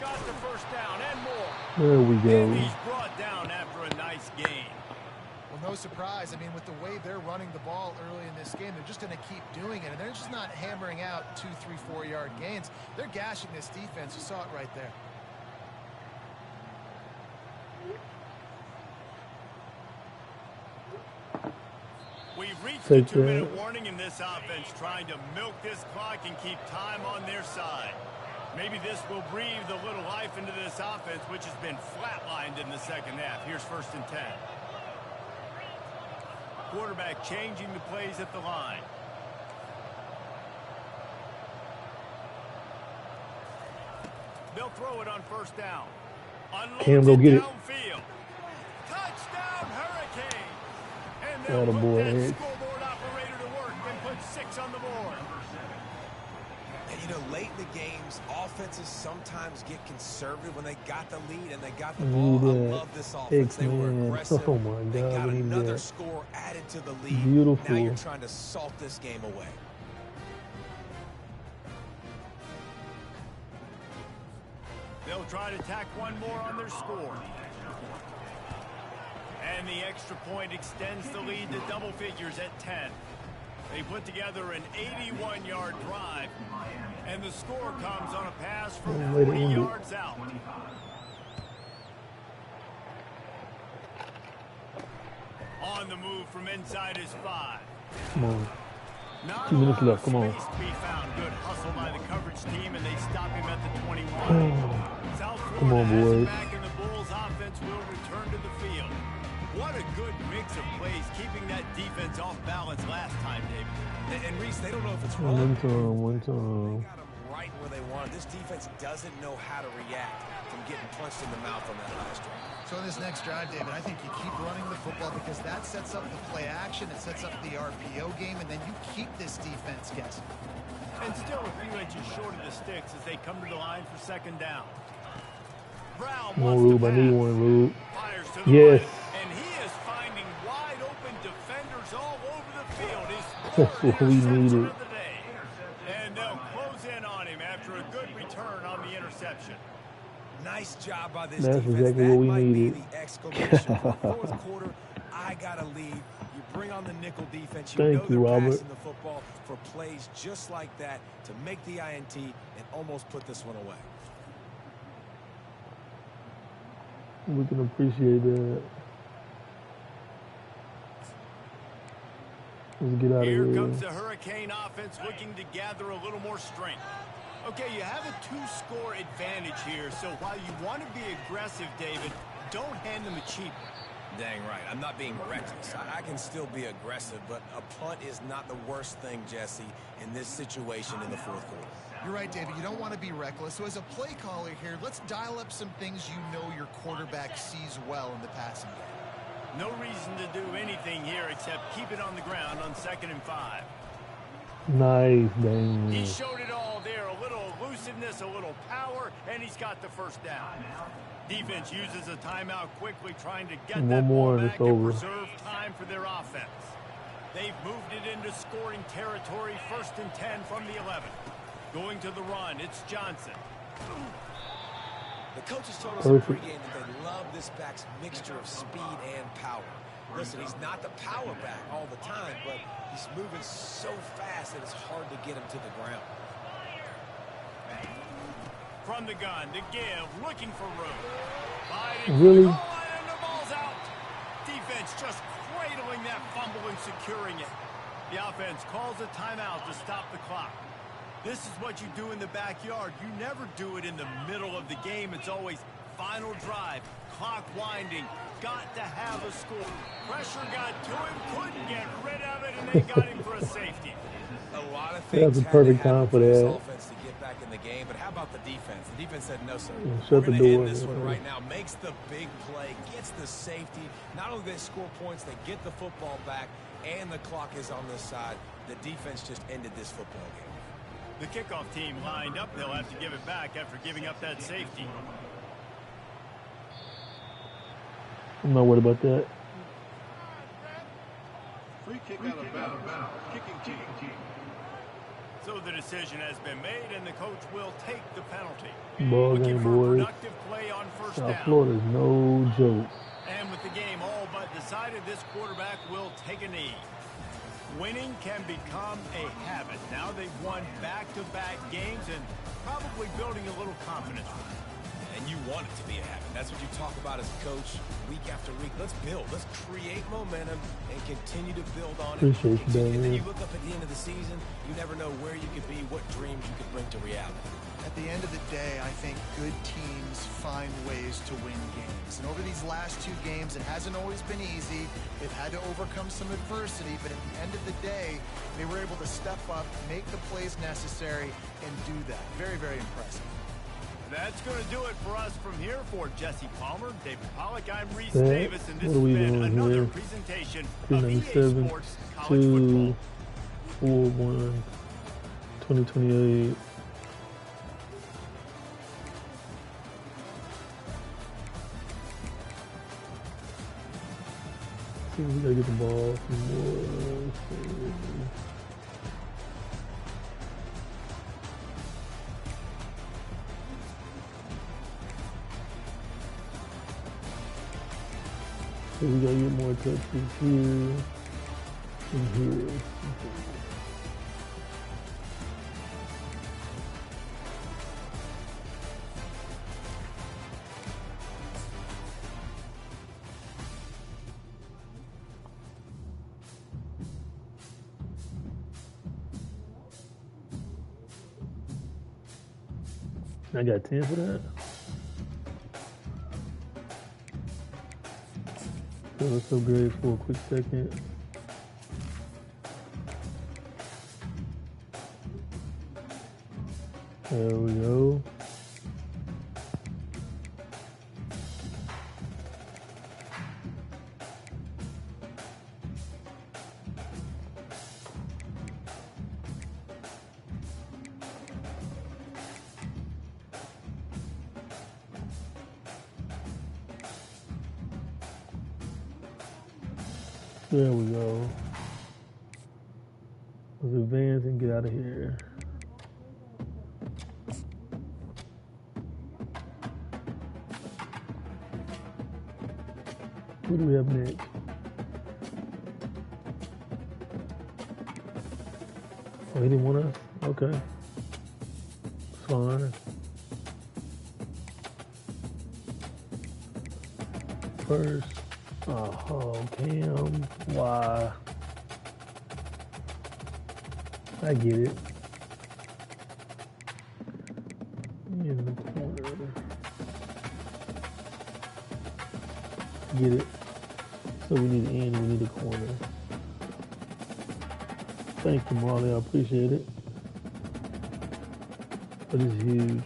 Got the first down and more. There we go. And he's brought down after a nice gain. Well, no surprise. I mean, with the way they're running the ball early in this game, they're just going to keep doing it. And they're just not hammering out 2, 3, 4-yard gains. They're gashing this defense. You saw it right there. We've reached the 2-minute warning in this offense, trying to milk this clock and keep time on their side. Maybe this will breathe a little life into this offense, which has been flatlined in the second half. Here's 1st and 10. Quarterback changing the plays at the line. They'll throw it on 1st down. Cam, go get it. Downfield. Touchdown, Hurricane. And Atta they'll put boy, that Hicks. scoreboard operator to work and put 6 on the board. And, you know, late in the games, offenses sometimes get conservative when they got the lead and they got the ball. I love this offense. They were aggressive. Oh, my They God. got We need another that. score added to the lead. Beautiful. Now you're trying to salt this game away. They'll try to tack one more on their score. And the extra point extends the lead to double figures at 10. They put together an 81-yard drive, and the score comes on a pass from 40 yards out. On the move from inside his 5. Come on. Not 2 minutes left. Come on. space to be found. Good hustle by the coverage team, and they stop him at the 21. South Come on, Florida has him boys. back, and the Bulls offense will return to the field. What a good mix of plays, keeping that defense off balance last time, David. And Reese, they don't know if it's wrong. One time. They got them right where they want. This defense doesn't know how to react from getting punched in the mouth on that last drive. So in this next drive, David, I think you keep running the football because that sets up the play action, it sets up the RPO game, and then you keep this defense guessing. And still a few inches short of the sticks as they come to the line for 2nd down. Brown Come on, wants to Rube. I need pass. one, Rube. Fires to the Yes. right, and he is finding wide open defenders all over the field. His That's third what we interception needed. of the day. And they'll close in on him after a good return on the interception. Nice job by this That's defense. exactly That what we might needed. be the exclamation point. Fourth quarter, I got to lead. You bring on the nickel defense. You Thank know you, they're Robert. passing the football for plays just like that to make the INT and almost put this one away. We can appreciate that. Let's get out of Here here. comes the Hurricane offense looking to gather a little more strength. Okay, you have a 2-score advantage here, so while you want to be aggressive, David, don't hand them a cheap. Dang right. I'm not being reckless. I can still be aggressive, but a punt is not the worst thing, Jesse, in this situation in the fourth quarter. You're right, David. You don't want to be reckless. So as a play caller here, let's dial up some things you know your quarterback sees well in the passing game. No reason to do anything here except keep it on the ground on 2nd and 5. Nice, dang. He showed it all there. A little elusiveness, a little power, and he's got the first down. Defense uses a timeout quickly, trying to get that ball back and preserve time for their offense. They've moved it into scoring territory, 1st and 10 from the 11. Going to the run, it's Johnson. The coaches told us in pregame that they love this back's mixture of speed and power. Listen, he's not the power back all the time, but he's moving so fast that it's hard to get him to the ground. From the gun, to give, looking for room. Really? And the ball's out. Defense just cradling that fumble and securing it. The offense calls a timeout to stop the clock. This is what you do in the backyard. You never do it in the middle of the game. It's always final drive, clock winding. Got to have a score. Pressure got to him, couldn't get rid of it, and they got him for a safety. A lot of things that's a perfect time for that. Offense to get back in the game, but how about the defense? The defense said no, sir. Shut the door. End this one right now. Makes the big play, gets the safety. Not only do they score points, they get the football back, and the clock is on this side. The defense just ended this football game. The kickoff team lined up. They'll have to give it back after giving up that safety. I'm not worried about that. Free kick out of bounds. Kicking team. So the decision has been made, and the coach will take the penalty. Ball game, boys. Play on first South down. Florida's no joke. And with the game all but decided, this quarterback will take a knee. Winning can become a habit. Now they've won back-to-back games and probably building a little confidence. And you want it to be a habit. That's what you talk about as a coach week after week. Let's build. Let's create momentum and continue to build on it. Appreciate you, Dan. And then you look up at the end of the season, you never know where you could be, what dreams you could bring to reality. At the end of the day, I think good teams find ways to win games. And over these last 2 games, it hasn't always been easy. They've had to overcome some adversity, but at the end of the day, they were able to step up, make the plays necessary, and do that. Very, very impressive. That's going to do it for us from here. For Jesse Palmer, David Pollack, I'm Reese That, Davis, and this has been another presentation of EA Sports College Football. 2-4-1 2028. We gotta get the ball from more. So we gotta get more touches here and here. I got 10 for that. So let's upgrade for a quick second. There we go. There we go. Let's advance and get out of here. What do we have next? Oh, he didn't want us? Okay. It's fine. First. Oh, Cam. Why? I get it. In the corner. Get it. So we need an end, we need a corner. Thank you, Marley. I appreciate it. That is huge.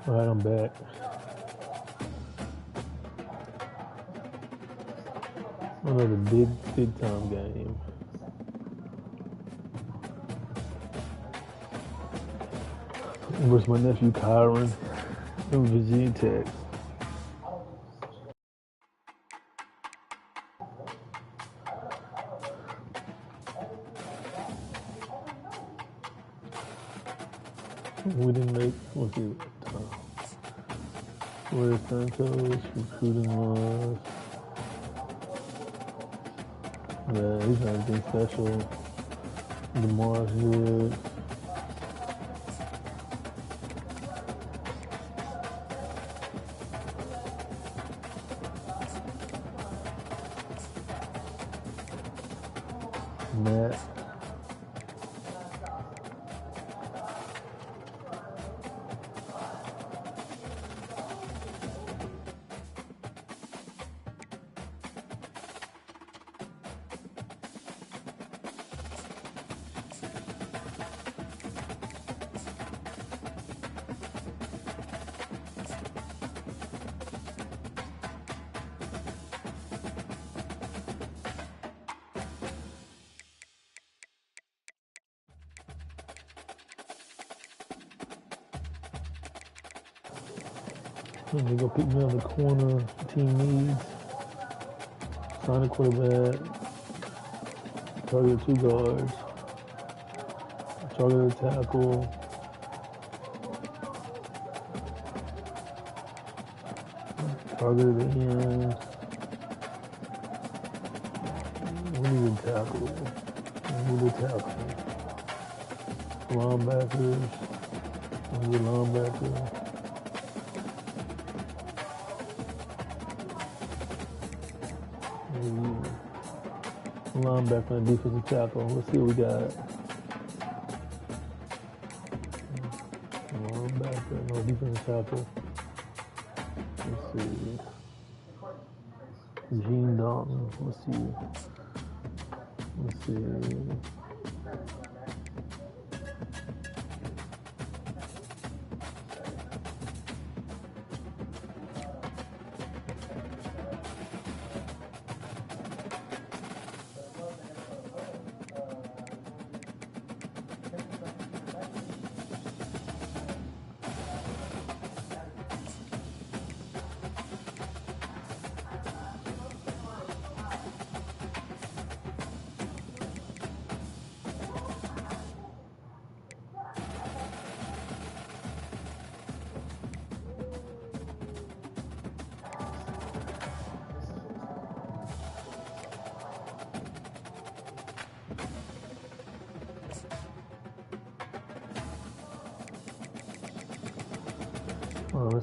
All right, I'm back. Another big time game. Versus my nephew Kyron from Virginia Tech. We didn't make, what's it, where Santos recruiting was. Yeah, he's not anything special. DeMar's good. Matt. They go pick me on the corner. Team needs. Sign a quarterback. Target 2 guards. Target a tackle. Target the end. We need a tackle. Linebackers. We need a linebacker. Linebacker and defensive tackle. Let's see what we got. Linebacker, no defensive tackle. Let's see. Gene Dalton. Let's see. Let's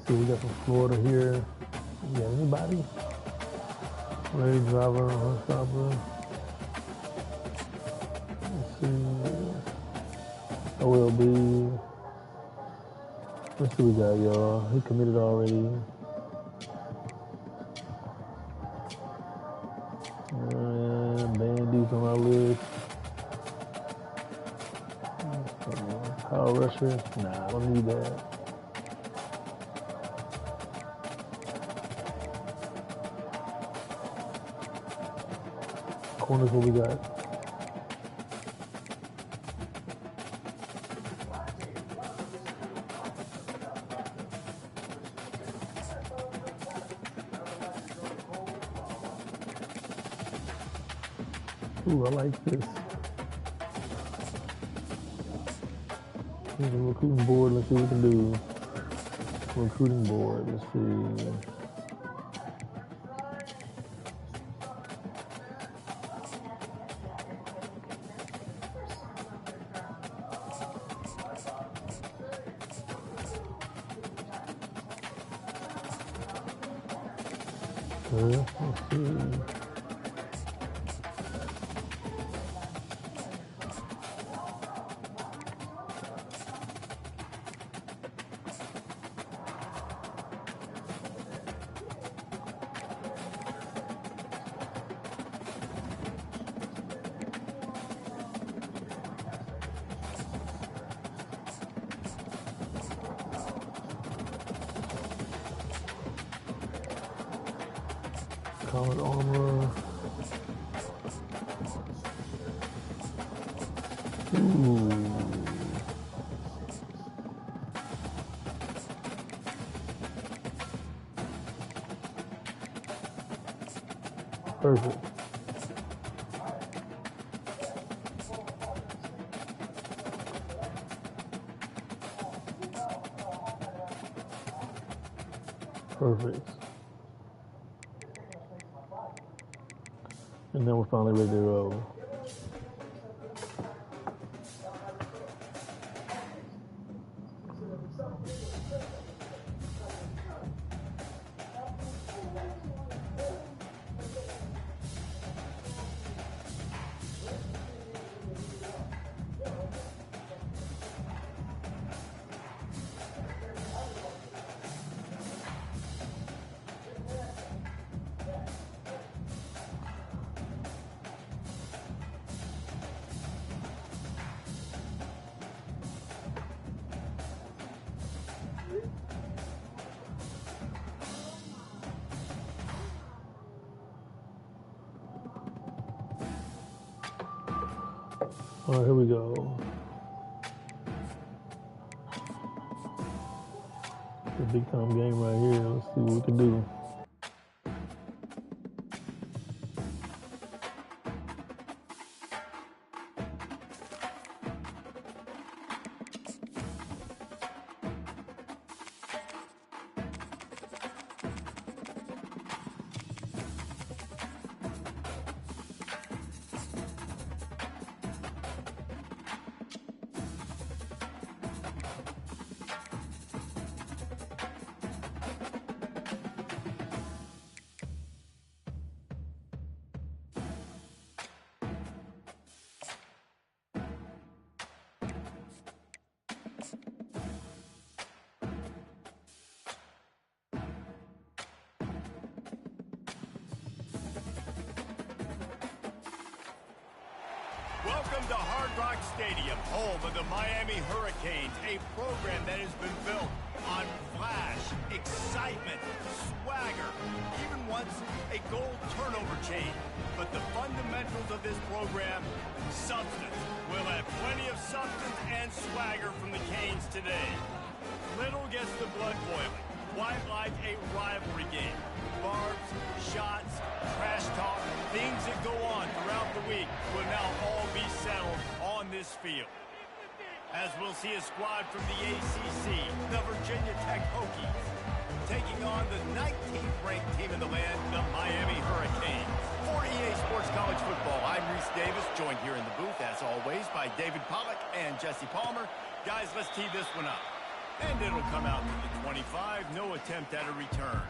see, we got from Florida here. We got anybody? Ray Driver, Unstopper. Let's see. OLB. Let's see what we got, y'all. He committed already. Bandy's on our list. Power rusher. Nah, I don't need that. Corners, what we got? Ooh, I like this. Here's a recruiting board. Let's see what we can do. Recruiting board. Let's see. Let's see. College armor. Ooh. Perfect. Perfect. And then we're finally ready to roll. All right, here we go. It's a big time game right here. Let's see what we can do. Welcome to Hard Rock Stadium, home of the Miami Hurricanes, a program that has been built on flash, excitement, swagger, even once a goal turnover chain. But the fundamentals of this program, substance. We'll have plenty of substance and swagger from the Canes today. Little gets the blood boiling, quite like a rivalry game. Barbs, shots, trash talk, things that go on throughout the week will now all be settled on this field. As we'll see a squad from the ACC, the Virginia Tech Hokies, taking on the 19th ranked team in the land, the Miami Hurricanes. For EA Sports College Football, I'm Reese Davis, joined here in the booth, as always, by David Pollack and Jesse Palmer. Guys, let's tee this one up. And it'll come out to the 25, no attempt at a return.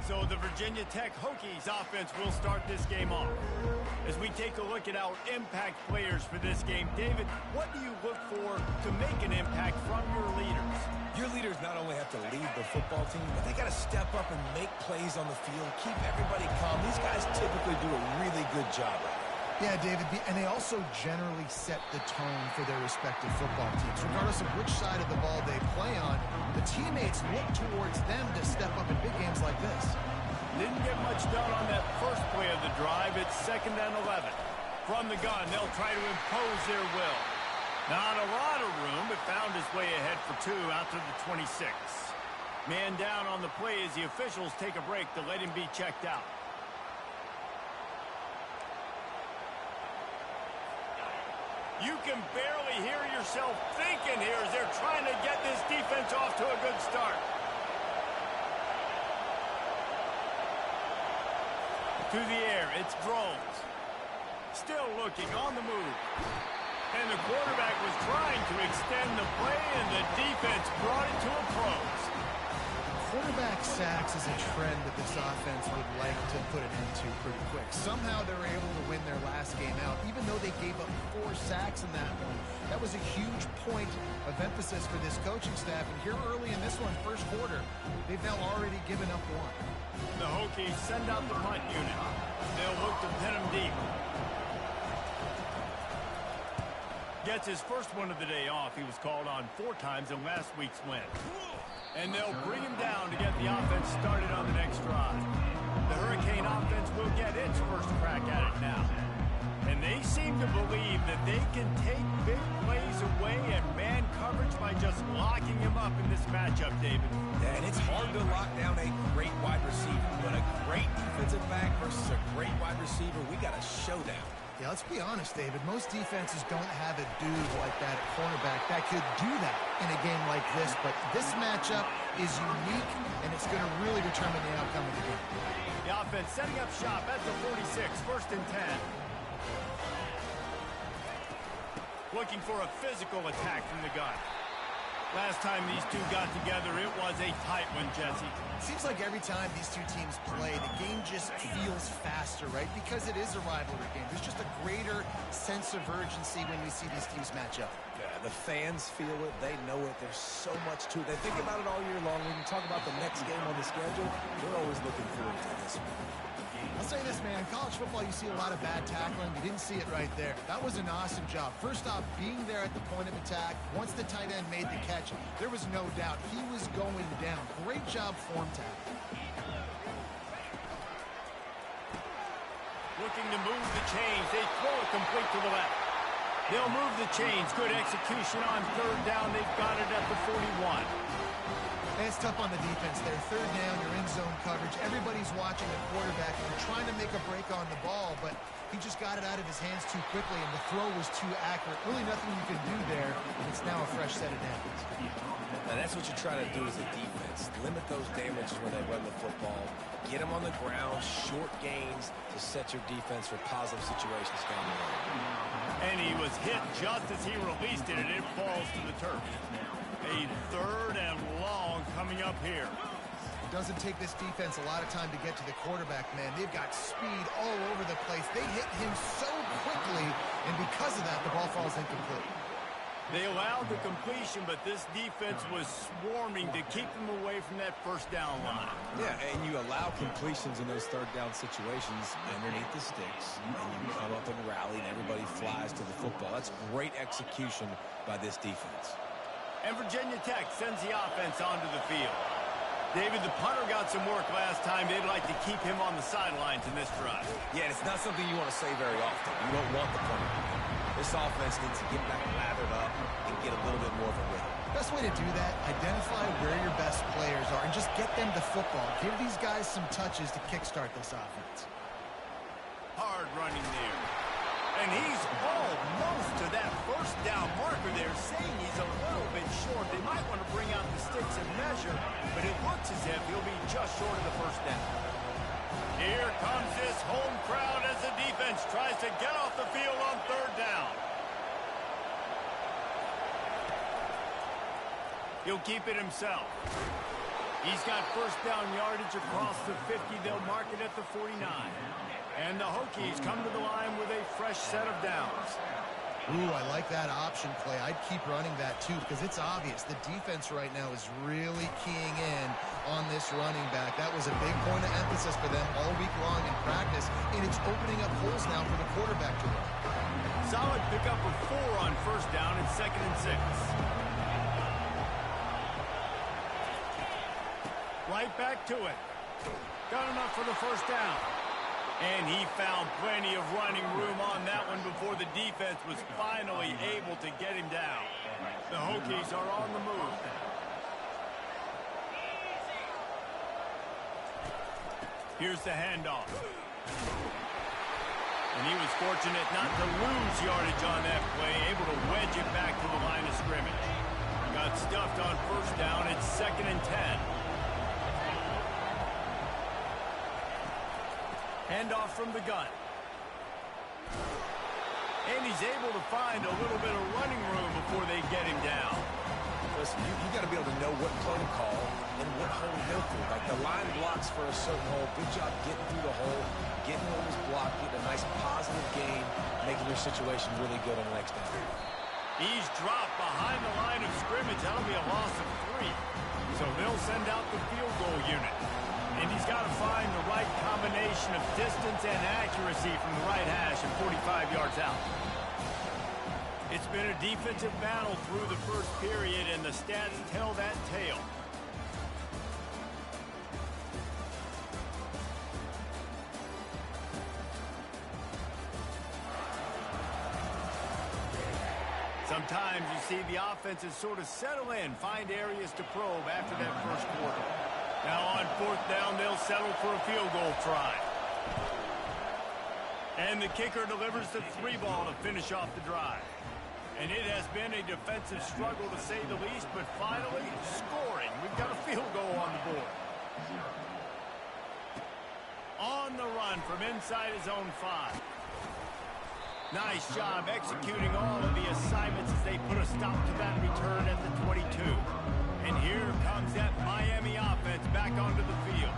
So the Virginia Tech Hokies offense will start this game off. As we take a look at our impact players for this game, David, what do you look for to make an impact from your leaders? Your leaders not only have to lead the football team, but they got to step up and make plays on the field, keep everybody calm. These guys typically do a really good job. Yeah, David, and they also generally set the tone for their respective football teams. Regardless of which side of the ball they play on, the teammates look towards them to step up in big games like this. Didn't get much done on that first play of the drive. It's 2nd and 11. From the gun, they'll try to impose their will. Not a lot of room, but found his way ahead for 2 out to the 26. Man down on the play as the officials take a break to let him be checked out. You can barely hear yourself thinking here as they're trying to get this defense off to a good start. To the air, it's Drones. Still looking on the move. And the quarterback was trying to extend the play, and the defense brought it to a close. Quarterback sacks is a trend that this offense would like to put an end to pretty quick. Somehow they were able to win their last game out, even though they gave up 4 sacks in that one. That was a huge point of emphasis for this coaching staff. And here early in this one, first quarter, they've now already given up 1. The Hokies send out the punt unit. They'll look to pin them deep. Gets his first one of the day off. He was called on 4 times in last week's win. And they'll bring him down to get the offense started on the next drive. The Hurricane offense will get its first crack at it now. And they seem to believe that they can take big plays away and man coverage by just locking him up in this matchup, David. Yeah, and it's hard to lock down a great wide receiver, but a great defensive back versus a great wide receiver, we got a showdown. Yeah, let's be honest, David. Most defenses don't have a dude like that at cornerback that could do that in a game like this, but this matchup is unique, and it's going to really determine the outcome of the game. The offense setting up shop at the 46, 1st and 10. Looking for a physical attack from the gun. Last time these two got together, it was a tight one, Jesse. Seems like every time these two teams play, the game just feels faster, right? Because it is a rivalry game. There's just a greater sense of urgency when we see these teams match up. Yeah, the fans feel it. They know it. There's so much to it. They think about it all year long. We can talk about the next game on the schedule. We're always looking forward to this one. I'll say this, man. In college football, you see a lot of bad tackling. You didn't see it right there. That was an awesome job. First off, being there at the point of attack. Once the tight end made the catch, there was no doubt he was going down. Great job form tackle. Looking to move the chains. They throw it complete to the left. They'll move the chains. Good execution on 3rd down. They've got it at the 41. And it's tough on the defense there. 3rd down, you're in zone coverage. Everybody's watching the quarterback. You're trying to make a break on the ball, but he just got it out of his hands too quickly, and the throw was too accurate. Really nothing you can do there, and it's now a fresh set of downs. And that's what you try to do as a defense. Limit those damages when they run the football. Get them on the ground, short gains to set your defense for positive situations down the road. And he was hit just as he released it, and it falls to the turf. A 3rd and long coming up here. It doesn't take this defense a lot of time to get to the quarterback, man. They've got speed all over the place. They hit him so quickly, and because of that, the ball falls incomplete. They allowed the completion, but this defense was swarming to keep them away from that 1st down line. Yeah, and you allow completions in those 3rd down situations underneath the sticks, and you come up and rally, and everybody flies to the football. That's great execution by this defense. And Virginia Tech sends the offense onto the field. David, the punter got some work last time. They'd like to keep him on the sidelines in this drive. Yeah, it's not something you want to say very often. You don't want the punter. This offense needs to get back lathered up and get a little bit more of a rhythm. Best way to do that, identify where your best players are and just get them the football. Give these guys some touches to kickstart this offense. Hard running there. And he's almost to that 1st down marker there, saying he's a little bit short. They might want to bring out the sticks and measure, but it looks as if he'll be just short of the 1st down. Here comes this home crowd as the defense tries to get off the field on 3rd down. He'll keep it himself. He's got 1st down yardage across the 50. They'll mark it at the 49. And the Hokies come to the line with a fresh set of downs. Ooh, I like that option play. I'd keep running that too because it's obvious the defense right now is really keying in on this running back. That was a big point of emphasis for them all week long in practice, and it's opening up holes now for the quarterback to run. Solid pickup of 4 on 1st down and 2nd and 6. Right back to it. Got enough for the 1st down. And he found plenty of running room on that one before the defense was finally able to get him down. The Hokies are on the move. Here's the handoff. And he was fortunate not to lose yardage on that play, able to wedge it back to the line of scrimmage. Got stuffed on 1st down. It's 2nd and 10. Handoff from the gun. And he's able to find a little bit of running room before they get him down. Listen, you got to be able to know what play to call and what hole to go through. Like the line blocks for a certain hole. Good job getting through the hole, getting what was blocked, getting a nice positive gain, making your situation really good on the next down. He's dropped behind the line of scrimmage. That'll be a loss of 3. So they'll send out the field goal unit. And he's got to find the right combination of distance and accuracy from the right hash and 45 yards out. It's been a defensive battle through the first period, and the stats tell that tale. Sometimes you see the offenses sort of settle in, find areas to probe after that first quarter. Now on fourth down, they'll settle for a field goal try. And the kicker delivers the 3-ball to finish off the drive. And it has been a defensive struggle to say the least, but finally scoring. We've got a field goal on the board. On the run from inside his own 5. Nice job executing all of the assignments as they put a stop to that return at the 22. And here comes that Miami offense back onto the field.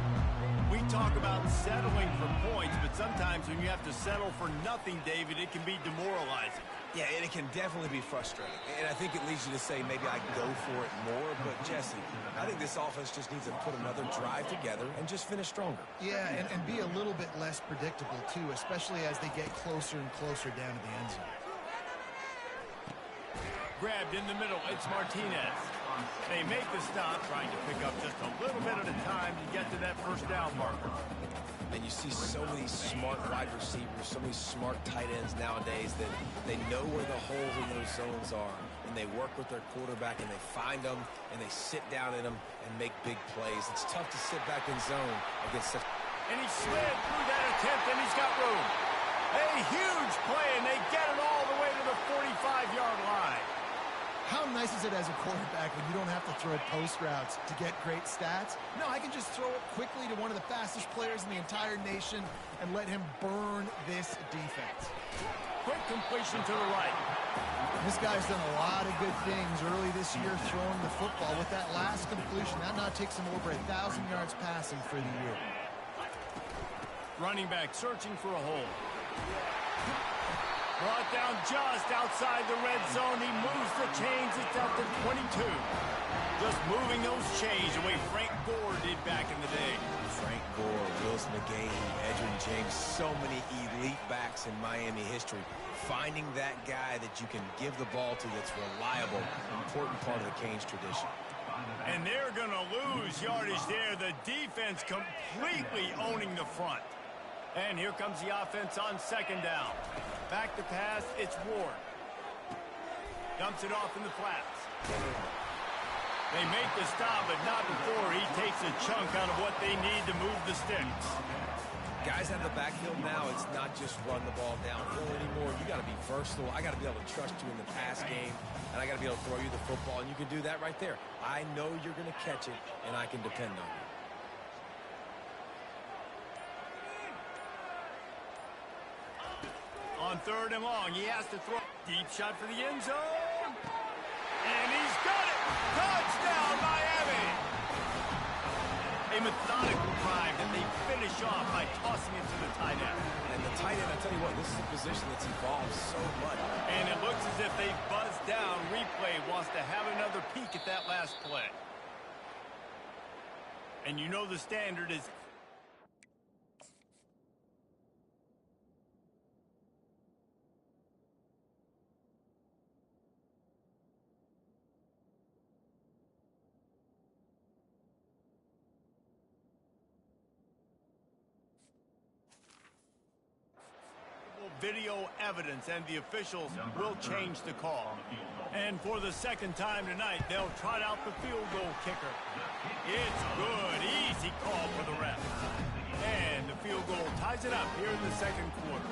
We talk about settling for points, but sometimes when you have to settle for nothing, David, it can be demoralizing. Yeah, and it can definitely be frustrating. And I think it leads you to say maybe I can go for it more. But, Jesse, I think this offense just needs to put another drive together and just finish stronger. Yeah, and be a little bit less predictable, too, especially as they get closer and closer down to the end zone. Grabbed in the middle, it's Martinez. They make the stop, trying to pick up just a little bit at a time to get to that first down marker. And you see so many smart wide receivers, so many smart tight ends nowadays that they know where the holes in those zones are. And they work with their quarterback, and they find them, and they sit down in them and make big plays. It's tough to sit back in zone against such... And he slid through that attempt, and he's got room. A huge play, and they get it all the way to the 45-yard line. How nice is it as a quarterback when you don't have to throw post routes to get great stats? No, I can just throw it quickly to one of the fastest players in the entire nation and let him burn this defense. Quick completion to the right. This guy's done a lot of good things early this year throwing the football. With that last completion, that now takes him over 1,000 yards passing for the year. Running back searching for a hole. Brought down just outside the red zone. He moves the chains. It's at the 22. Just moving those chains the way Frank Gore did back in the day. Frank Gore, Willis McGahee, Edgerrin James, so many elite backs in Miami history. Finding that guy that you can give the ball to that's reliable, important part of the Canes tradition. And they're going to lose yardage there. The defense completely owning the front. And here comes the offense on second down. Back to pass, it's Ward. Dumps it off in the flats. They make the stop, but not before he takes a chunk out of what they need to move the sticks. Guys out of the backfield now, it's not just run the ball downhill anymore. You got to be versatile. I got to be able to trust you in the pass game, and I got to be able to throw you the football, and you can do that right there. I know you're going to catch it, and I can depend on you. On third and long, he has to throw. Deep shot for the end zone. And he's got it. Touchdown, Miami. A methodical drive that they finish off by tossing it to the tight end. And the tight end, I tell you what, this is a position that's evolved so much. And it looks as if they buzzed down. Replay wants to have another peek at that last play. And you know the standard is... video evidence, and the officials will change the call. And for the second time tonight, they'll trot out the field goal kicker. It's good. Easy call for the ref. And the field goal ties it up here in the second quarter.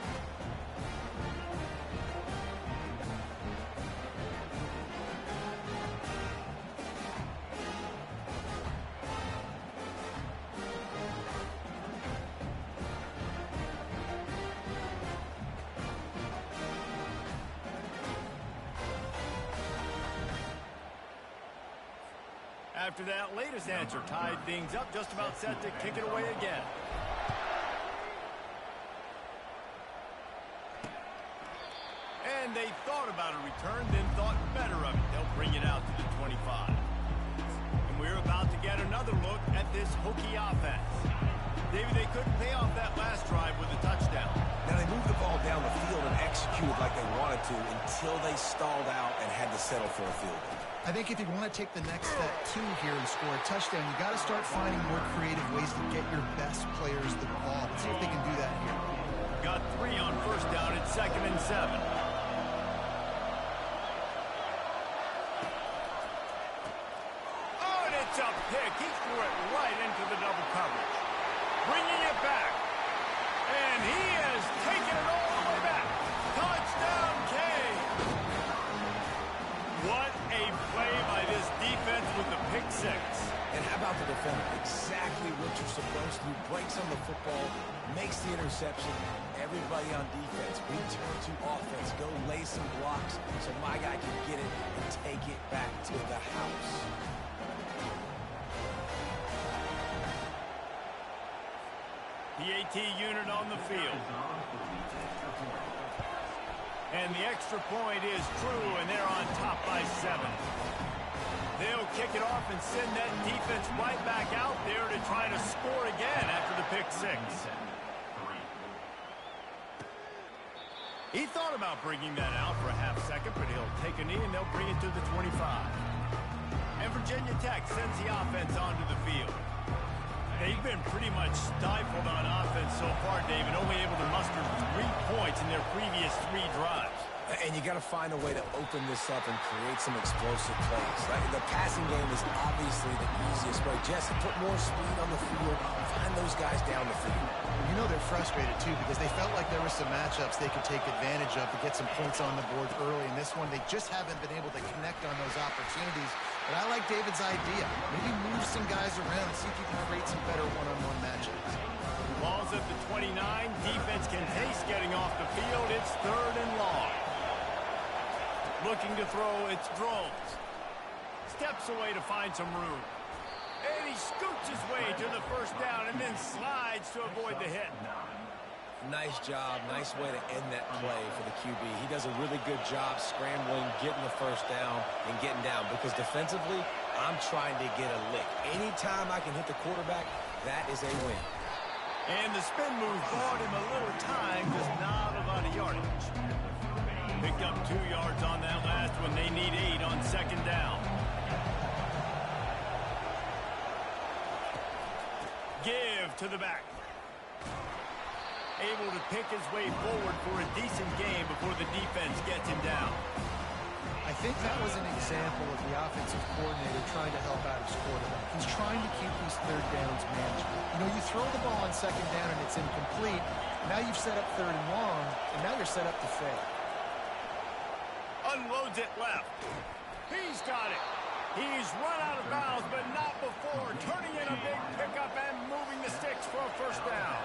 After that latest answer tied things up, just about set to kick it away again. And they thought about a return, then thought better of it. They'll bring it out to the 25. And we're about to get another look at this Hokie offense. David, they couldn't pay off that last drive with a touchdown. Now they moved the ball down the field and executed like they wanted to until they stalled out and had to settle for a field goal. I think if you want to take the next step, too, here and score a touchdown, you got to start finding more creative ways to get your best players the ball. Let's see if they can do that here. Got 3 on first down at 2nd and 7. Oh, and it's a pick. He threw it right into the double coverage. Bringing it back. And he has taken it all the way back. Touchdown, K. What a play by this defense with the pick 6. And how about the defender? Exactly what you're supposed to do. Breaks on the football, makes the interception. Everybody on defense, return to offense. Go lay some blocks so my guy can get it and take it back to the house. The AT unit on the field. And the extra point is true, and they're on top by 7. They'll kick it off and send that defense right back out there to try to score again after the pick 6. He thought about bringing that out for a half second, but he'll take a knee and they'll bring it to the 25. And Virginia Tech sends the offense onto the field. They've been pretty much stifled on offense so far, David, only able to muster 3 points in their previous 3 drives. And you got to find a way to open this up and create some explosive plays. Like the passing game is obviously the easiest way. Jesse, put more speed on the field. Find those guys down the field. You know they're frustrated, too, because they felt like there were some matchups they could take advantage of to get some points on the board early. In this one, they just haven't been able to connect on those opportunities. But I like David's idea. Maybe move some guys around and see if you can create some better one-on-one matchups. Ball's at the 29. Defense can taste getting off the field. It's 3rd and long. Looking to throw, it's Drones. Steps away to find some room. And he scoots his way to the first down and then slides to avoid the hit. Nice job. Nice way to end that play for the QB. He does a really good job scrambling, getting the first down, and getting down. Because defensively, I'm trying to get a lick. Anytime I can hit the quarterback, that is a win. And the spin move bought him a little time, just not a lot of yardage. Picked up 2 yards on that last one. They need 8 on 2nd down. Give to the back. Able to pick his way forward for a decent game before the defense gets him down. I think that was an example of the offensive coordinator trying to help out his quarterback. He's trying to keep these 3rd downs manageable. You know, you throw the ball on 2nd down and it's incomplete. Now you've set up 3rd and long, and now you're set up to fail. Unloads it left. He's got it. He's run out of bounds, but not before. Turning in a big pickup and moving the sticks for a first down.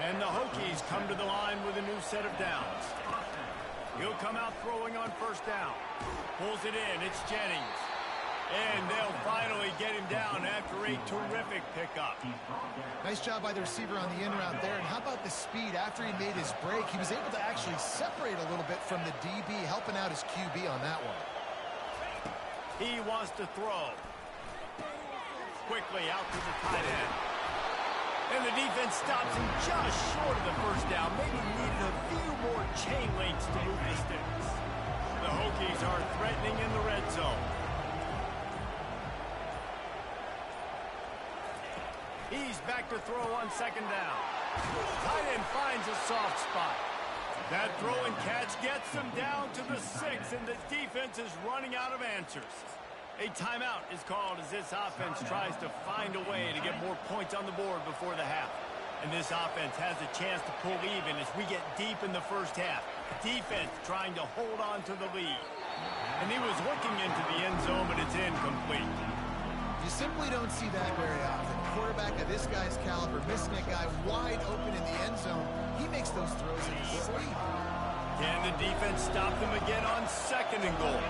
And the Hokies come to the line with a new set of downs. He'll come out throwing on first down. Pulls it in. It's Jennings. And they'll finally get him down after a terrific pickup. Nice job by the receiver on the in route there. And how about the speed after he made his break? He was able to actually separate a little bit from the DB, helping out his QB on that one. He wants to throw. Quickly out to the tight end. And the defense stops him just short of the first down. Maybe needed a few more chain links to move the sticks. The Hokies are threatening in the red zone. He's back to throw on 2nd down. Tight end finds a soft spot. That throw and catch gets them down to the 6, and the defense is running out of answers. A timeout is called as this offense tries to find a way to get more points on the board before the half. And this offense has a chance to pull even as we get deep in the first half. Defense trying to hold on to the lead. And he was looking into the end zone, but it's incomplete. You simply don't see that very often. Quarterback of this guy's caliber, missing a guy wide open in the end zone. He makes those throws in his sleep. Can the defense stop them again on 2nd and goal?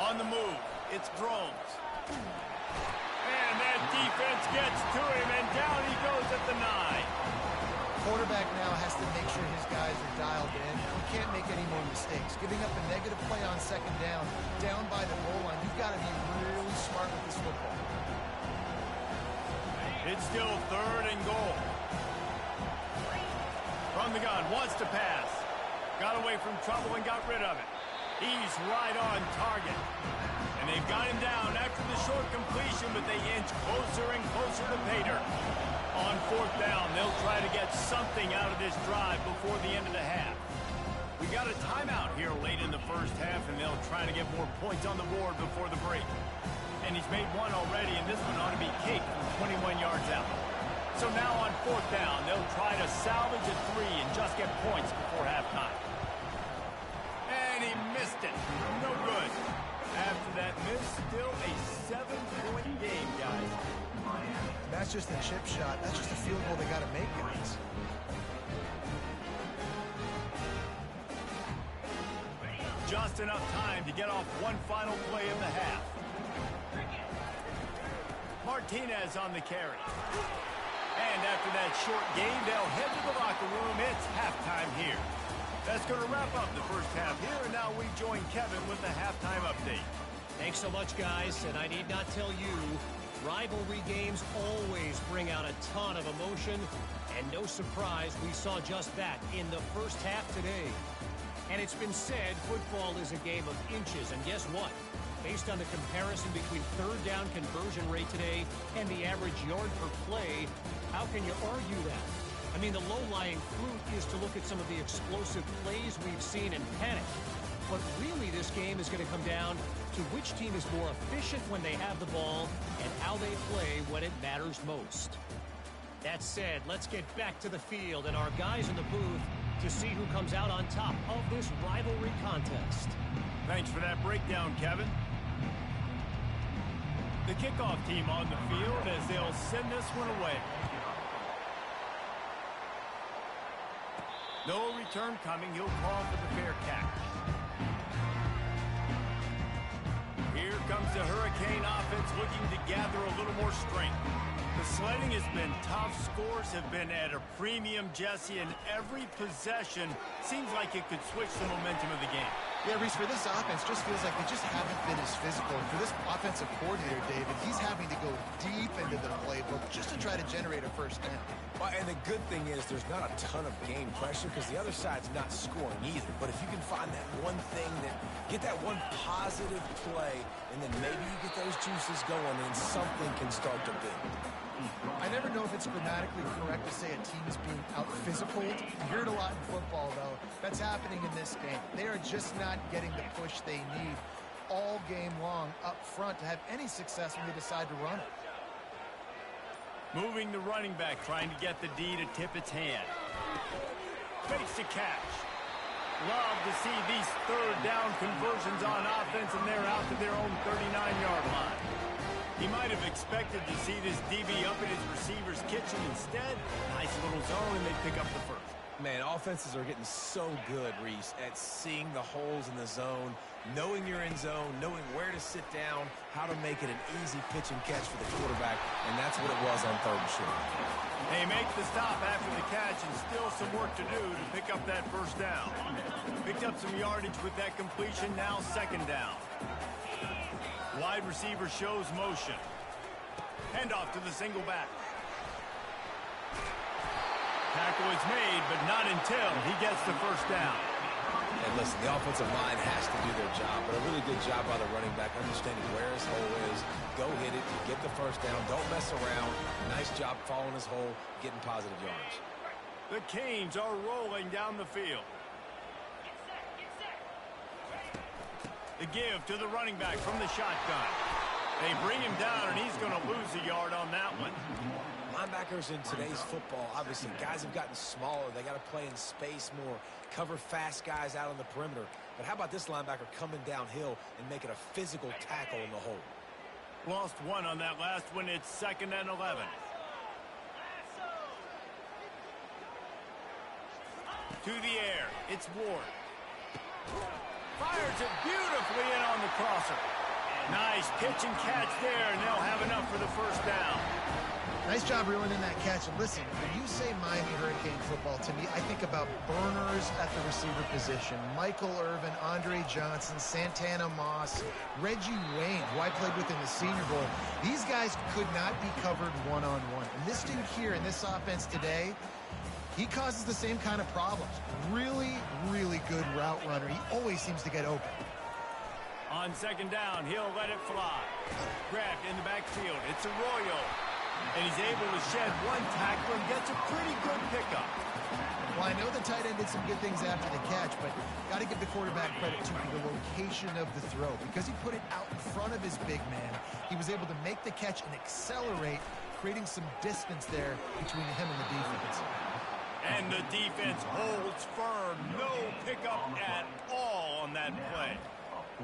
On the move, it's Drones. And that defense gets to him, and down he goes at the 9. Quarterback now has to make sure his guys are dialed in. He can't make any more mistakes. Giving up a negative play on 2nd down by the goal line, you've got to be really smart with this football. It's still 3rd and goal. From the gun, wants to pass. Got away from trouble and got rid of it. He's right on target. And they've got him down after the short completion, but they inch closer and closer to pay dirt. On 4th down, they'll try to get something out of this drive before the end of the half. We got a timeout here late in the first half, and they'll try to get more points on the board before the break. And he's made one already, and this one ought to be caked from 21 yards out. So now on 4th down, they'll try to salvage a 3 and just get points before halftime. And he missed it. No good. After that miss, still a 7-point game, guys. That's just a chip shot. That's just a field goal they got to make, guys. Just enough time to get off one final play in the half. Martinez on the carry. And after that short game, they'll head to the locker room. It's halftime here. That's going to wrap up the first half here, and now we join Kevin with the halftime update. Thanks so much, guys, and I need not tell you, rivalry games always bring out a ton of emotion, and no surprise, we saw just that in the first half today. And it's been said, football is a game of inches, and guess what? Based on the comparison between 3rd down conversion rate today and the average yard per play, how can you argue that? I mean, the low-lying fruit is to look at some of the explosive plays we've seen and panic. But really, this game is going to come down to which team is more efficient when they have the ball and how they play when it matters most. That said, let's get back to the field and our guys in the booth to see who comes out on top of this rivalry contest. Thanks for that breakdown, Kevin. The kickoff team on the field as they'll send this one away. No return coming. He'll call for the fair catch. Here comes the Hurricane offense looking to gather a little more strength. The sledding has been tough. Scores have been at a premium, Jesse, and every possession seems like it could switch the momentum of the game. Yeah, Reese, for this offense, just feels like they just haven't been as physical. And for this offensive coordinator, David, he's having to go deep into the playbook just to try to generate a first down. Well, and the good thing is there's not a ton of game pressure because the other side's not scoring either. But if you can find that one thing, get that one positive play, and then maybe you get those juices going and something can start to build. I never know if it's grammatically correct to say a team is being out-physicaled. You hear it a lot in football, though. That's happening in this game. They are just not getting the push they need all game long up front to have any success when they decide to run it. Moving the running back, trying to get the D to tip its hand. Fakes to catch. Love to see these 3rd down conversions on offense, and they're out to their own 39-yard line. He might have expected to see this DB up in his receiver's kitchen. Instead, nice little zone, and they pick up the first. Man, offenses are getting so good, Reese, at seeing the holes in the zone, knowing you're in zone, knowing where to sit down, how to make it an easy pitch and catch for the quarterback, and that's what it was on 3rd and short. They make the stop after the catch, and still some work to do to pick up that first down. Picked up some yardage with that completion, now 2nd down. Wide receiver shows motion. Handoff to the single back. Tackle is made, but not until he gets the first down. And listen, the offensive line has to do their job, but a really good job by the running back, understanding where his hole is. Go hit it, get the first down, don't mess around. Nice job following his hole, getting positive yards. The Canes are rolling down the field. The give to the running back from the shotgun. They bring him down, and he's going to lose a yard on that one. Linebackers in today's football, obviously, guys have gotten smaller. They got to play in space more, cover fast guys out on the perimeter. But how about this linebacker coming downhill and making a physical tackle in the hole? Lost one on that last one. It's 2nd and 11. To the air. It's Ward. Fires it beautifully in on the crosser. Nice pitch and catch there, and they'll have enough for the first down. Nice job ruining that catch. And listen, when you say Miami Hurricane football, to me, I think about burners at the receiver position. Michael Irvin, Andre Johnson, Santana Moss, Reggie Wayne, who I played with in the Senior Bowl. These guys could not be covered one-on-one. And this dude here in this offense today, he causes the same kind of problems. Really, really good route runner. He always seems to get open. On second down, he'll let it fly. Grabbed in the backfield. It's Arroyo. And he's able to shed one tackle and gets a pretty good pickup. Well, I know the tight end did some good things after the catch, but got to give the quarterback credit to the location of the throw. Because he put it out in front of his big man, he was able to make the catch and accelerate, creating some distance there between him and the defense. And the defense holds firm. No pickup at all on that play.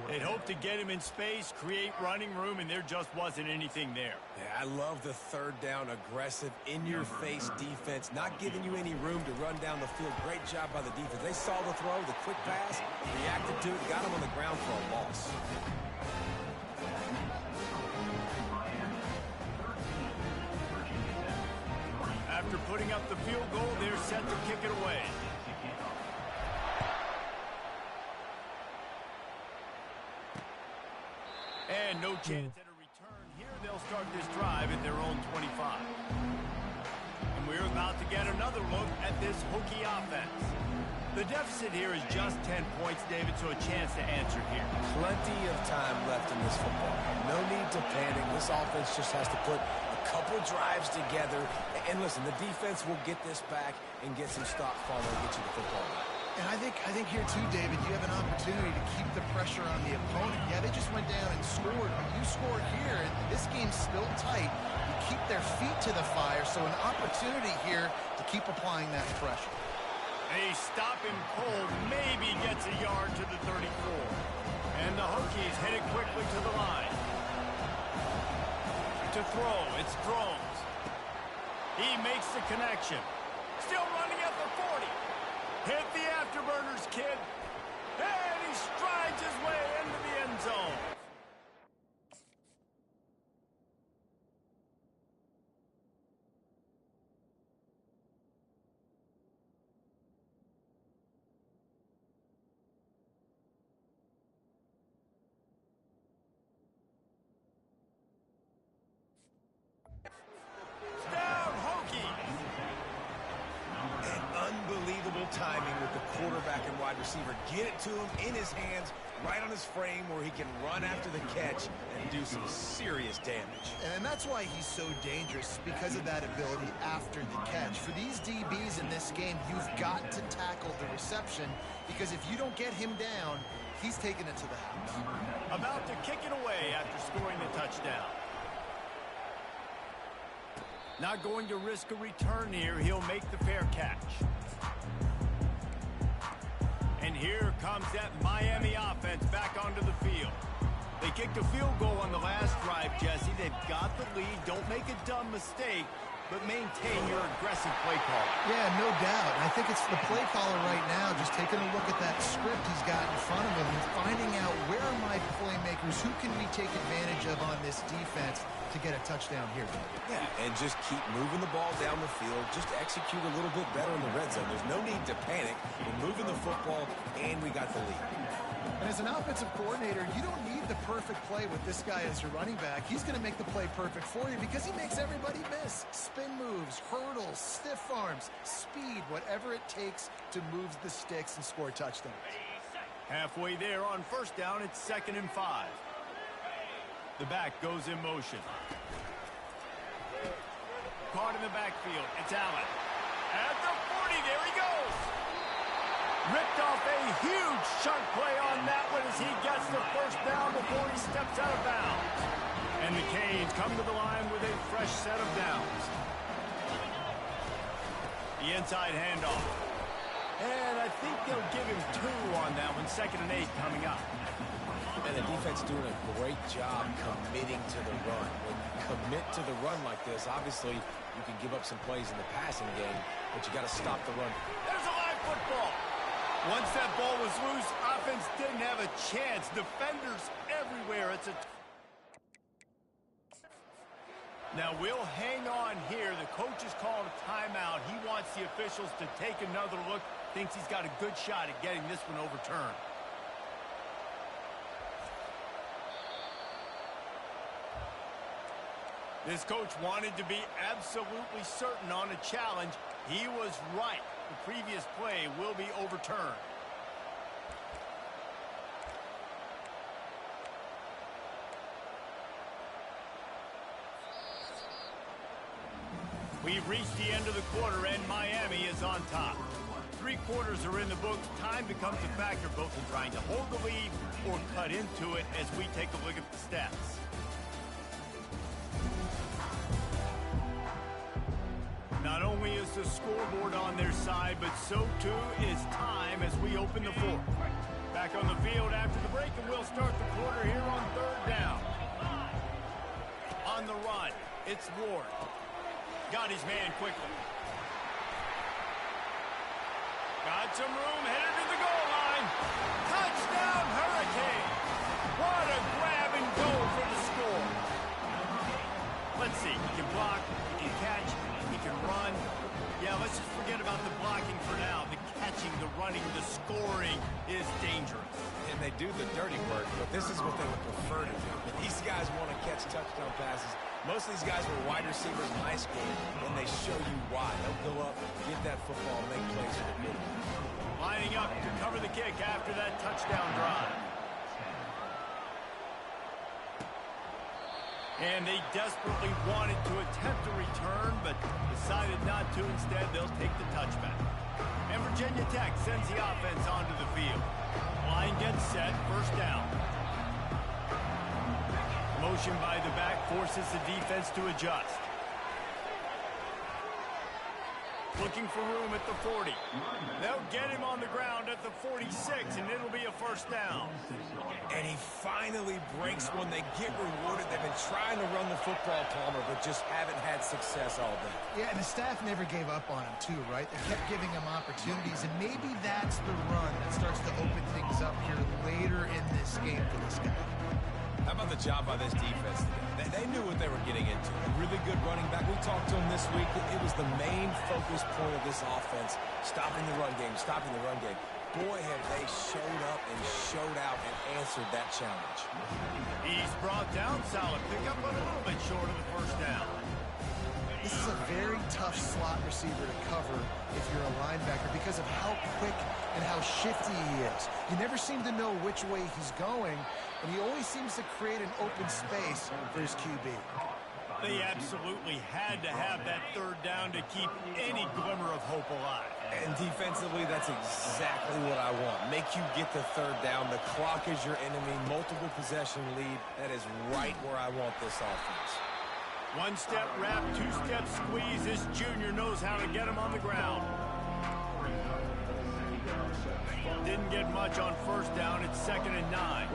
They'd hoped to get him in space, create running room, and there just wasn't anything there. Yeah, I love the third down, aggressive, in-your-face defense, not giving you any room to run down the field. Great job by the defense. They saw the throw, the quick pass, reacted to it, got him on the ground for a loss. After putting up the field goal, they're set to kick it away. And no chance at a return here. They'll start this drive at their own 25. And we're about to get another look at this Hokie offense. The deficit here is just 10 points, David, so a chance to answer here. Plenty of time left in this football. No need to panic. This offense just has to put a couple drives together. And listen, the defense will get this back and get some stop following and get you the football back. And I think here too, David, you have an opportunity to keep the pressure on the opponent. Yeah, they just went down and scored, but you score here, and this game's still tight. You keep their feet to the fire, so an opportunity here to keep applying that pressure. A stop him cold, maybe gets a yard to the 34. And the Hokies headed quickly to the line. To throw, it's Drones. He makes the connection. Still running at the 40. Hit the afterburners, kid. And he strides his way into the end zone. Timing with the quarterback and wide receiver. Get it to him in his hands, right on his frame where he can run after the catch and do some serious damage. And that's why he's so dangerous, because of that ability after the catch. For these DBs in this game, you've got to tackle the reception, because if you don't get him down, he's taking it to the house. About to kick it away after scoring the touchdown. Not going to risk a return here. He'll make the fair catch. And here comes that Miami offense back onto the field. They kicked a field goal on the last drive, Jesse. They've got the lead. Don't make a dumb mistake, but maintain your aggressive play call. Yeah, no doubt. I think it's the play caller right now just taking a look at that script he's got in front of him and finding out where are my playmakers, who can we take advantage of on this defense to get a touchdown here. Yeah, and just keep moving the ball down the field. Just execute a little bit better in the red zone. There's no need to panic. We're moving the football, and we got the lead. And as an offensive coordinator, you don't need the perfect play with this guy as your running back. He's going to make the play perfect for you because he makes everybody miss. Spin moves, hurdles, stiff arms, speed, whatever it takes to move the sticks and score touchdowns. Halfway there on first down, it's 2nd and 5. The back goes in motion. Caught in the backfield. It's Allen. At the 40, there he goes. Ripped off a huge chunk play on that one as he gets the first down before he steps out of bounds. And the Canes come to the line with a fresh set of downs. The inside handoff. And I think they'll give him 2 on that one. 2nd and 8 coming up. And the defense doing a great job committing to the run. When you commit to the run like this, obviously you can give up some plays in the passing game, but you got to stop the run. There's a live football. Once that ball was loose, offense didn't have a chance. Defenders everywhere. Now we'll hang on here. The coach has called a timeout. He wants the officials to take another look. Thinks he's got a good shot at getting this one overturned. This coach wanted to be absolutely certain on a challenge. He was right. The previous play will be overturned. We've reached the end of the quarter, and Miami is on top. 3 quarters are in the books. Time becomes a factor, both in trying to hold the lead or cut into it as we take a look at the stats. Not only is the scoreboard on their side, but so too is time as we open the fourth. Back on the field after the break, and we'll start the quarter here on 3rd down. On the run, it's Ward. Got his man quickly. Got some room, headed to the goal line. Touchdown, Hurricane. What a grab and go for the score. Let's see, he can block, he can catch, he can run. Yeah, let's just forget about the blocking for now. The catching, the running, the scoring is dangerous. And they do the dirty work, but this is what they would prefer to do. These guys want to catch touchdown passes. Most of these guys were wide receivers in high school, and they show you why. They'll go up, get that football, make plays for the good. Lining up to cover the kick after that touchdown drive. And they desperately wanted to attempt a return, but decided not to. Instead, they'll take the touchback. And Virginia Tech sends the offense onto the field. Line gets set, 1st down. Motion by the back forces the defense to adjust. Looking for room at the 40. They'll get him on the ground at the 46, and it'll be a 1st down. And he finally breaks when they get rewarded. They've been trying to run the football, Palmer, but just haven't had success all day. Yeah, and the staff never gave up on him, too, right? They kept giving him opportunities, and maybe that's the run that starts to open things up here later in this game for this guy. How about the job by this defense today? They knew what they were getting into. A really good running back. We talked to him this week. It was the main focus point of this offense, stopping the run game, stopping the run game. Boy, have they showed up and showed out and answered that challenge. He's brought down, solid pickup, but a little bit short of the 1st down. This is a very tough slot receiver to cover if you're a linebacker because of how quick and how shifty he is. You never seem to know which way he's going, and he always seems to create an open space for his QB. They absolutely had to have that 3rd down to keep any glimmer of hope alive. And defensively, that's exactly what I want. Make you get the 3rd down. The clock is your enemy. Multiple possession lead. That is right where I want this offense. 1-step wrap, 2-step squeeze. This junior knows how to get him on the ground. Didn't get much on 1st down. It's 2nd and 9.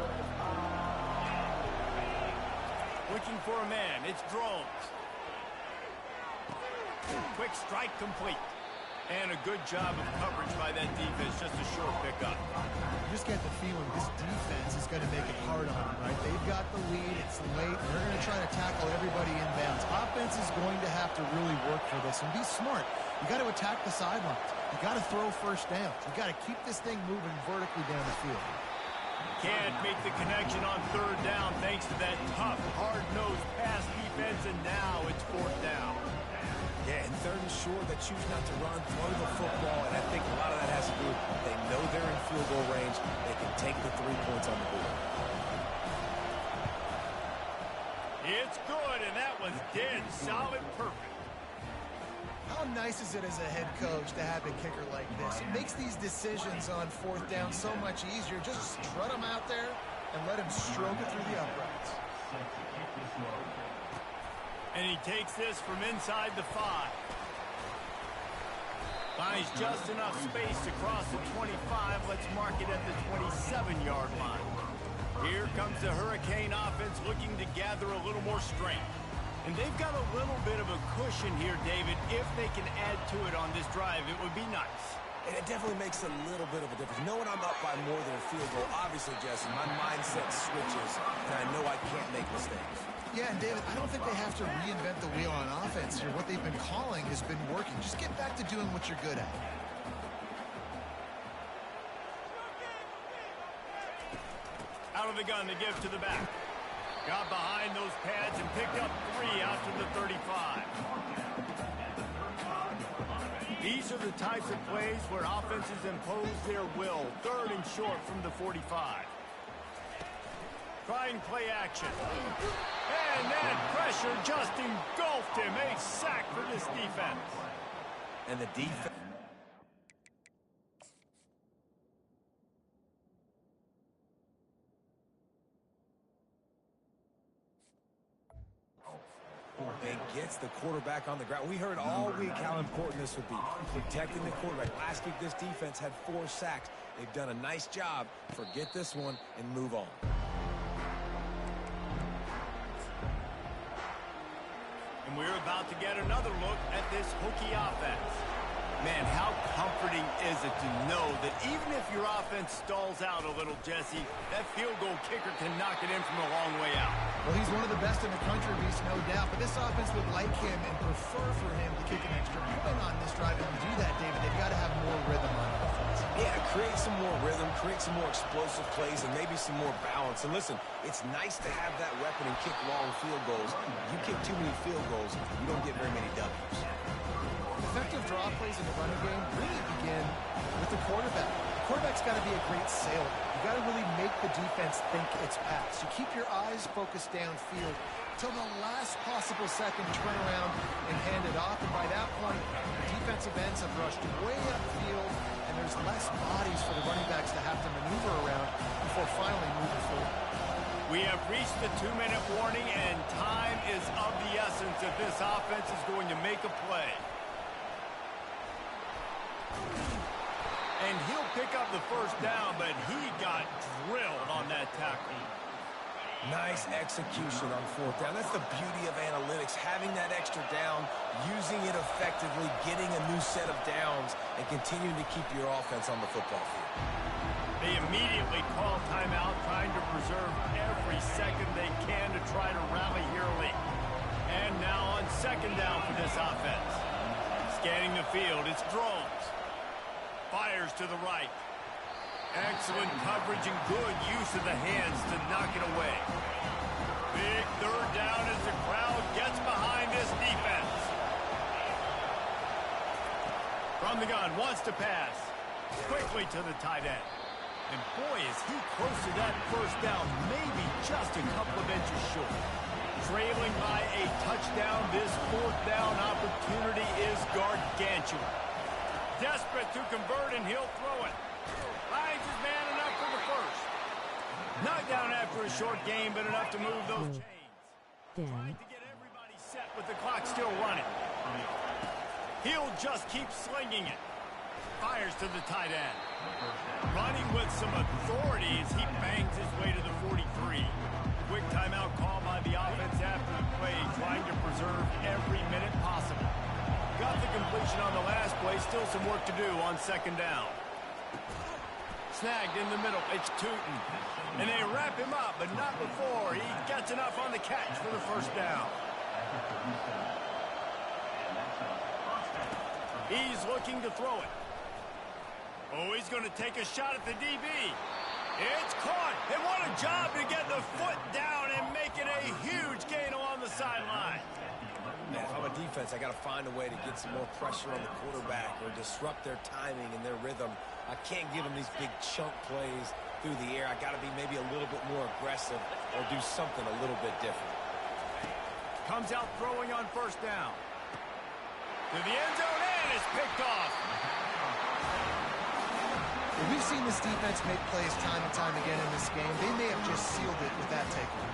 Looking for a man. It's Drones. Quick strike complete. And a good job of coverage by that defense. Just a short pickup. You just get the feeling this defense is going to make it hard on them, right? They've got the lead. It's late. They're going to try to tackle everybody inbounds. Offense is going to have to really work for this and be smart. You got to attack the sidelines. You got to throw 1st downs. You got to keep this thing moving vertically down the field. Can't make the connection on 3rd down thanks to that tough, hard-nosed pass defense, and now it's 4th down. Yeah, and 3rd and short, they choose not to run, throw the football, and I think a lot of that has to do with they know they're in field goal range. They can take the 3 points on the board. It's good, and that was dead solid perfect. How nice is it as a head coach to have a kicker like this? It makes these decisions on 4th down so much easier. Just strut him out there and let him stroke it through the uprights. And he takes this from inside the 5. Finds just enough space to cross the 25. Let's mark it at the 27-yard line. Here comes the Hurricane offense looking to gather a little more strength. And they've got a little bit of a cushion here, David. If they can add to it on this drive, it would be nice. And it definitely makes a little bit of a difference. Knowing I'm up by more than a field goal, obviously, Jesse, my mindset switches, and I know I can't make mistakes. Yeah, and David, I don't think they have to reinvent the wheel on offense here. What they've been calling has been working. Just get back to doing what you're good at. Out of the gun to give to the back. Got behind those pads and picked up 3 after the 35. These are the types of plays where offenses impose their will. 3rd and short from the 45. Trying play action. And that pressure just engulfed him. A sack for this defense. And the defense. And gets the quarterback on the ground. We heard all week how important this would be. Protecting the quarterback. Last week, this defense had 4 sacks. They've done a nice job. Forget this one and move on. And we're about to get another look at this hooky offense. Man, how comforting is it to know that even if your offense stalls out a little, Jesse, that field goal kicker can knock it in from a long way out. Well, he's one of the best in the country, Reese, no doubt. But this offense would like him and prefer for him to kick an extra point on this drive. And to do that, David, they've got to have more rhythm on offense. Yeah, create some more rhythm, create some more explosive plays, and maybe some more balance. And listen, it's nice to have that weapon and kick long field goals. You kick too many field goals, you don't get very many W's. Effective draw plays in the running game really begin with the quarterback. The quarterback's got to be a great sailor. You got to really make the defense think it's pass. You keep your eyes focused downfield till the last possible second, turn around and hand it off. And by that point, the defensive ends have rushed way upfield, and there's less bodies for the running backs to have to maneuver around before finally moving forward. We have reached the 2-minute warning, and time is of the essence if this offense is going to make a play. And he'll pick up the first down, but he got drilled on that tackle. Nice execution on 4th down. That's the beauty of analytics, having that extra down, using it effectively, getting a new set of downs, and continuing to keep your offense on the football field. They immediately call timeout, trying to preserve every second they can to try to rally here late. And now on 2nd down for this offense. Scanning the field, it's drones. Fires to the right. Excellent coverage and good use of the hands to knock it away. Big 3rd down as the crowd gets behind this defense. From the gun, wants to pass. Quickly to the tight end. And boy, is he close to that first down, maybe just a couple of inches short. Trailing by a touchdown, this 4th down opportunity is gargantuan. Desperate to convert, and he'll throw it. Finds his man enough for the first. Knocked down after a short game, but enough to move those chains. Trying to get everybody set with the clock still running. He'll just keep slinging it. Fires to the tight end. Running with some authority as he bangs his way to the 43. Quick timeout call by the offense after the play, trying to preserve every minute possible. Got the completion on the last play, still some work to do on 2nd down. Snagged in the middle, it's Tootin. And they wrap him up, but not before he gets enough on the catch for the first down. He's looking to throw it. Oh, he's going to take a shot at the DB. It's caught, and what a job to get the foot down and make it a huge gain along the sideline. Man, if I'm a defense, I got to find a way to get some more pressure on the quarterback or disrupt their timing and their rhythm. I can't give them these big chunk plays through the air. I got to be maybe a little bit more aggressive or do something a little bit different. Comes out throwing on 1st down. To the end zone, and it's picked off. We've seen this defense make plays time and time again in this game. They may have just sealed it with that takeaway.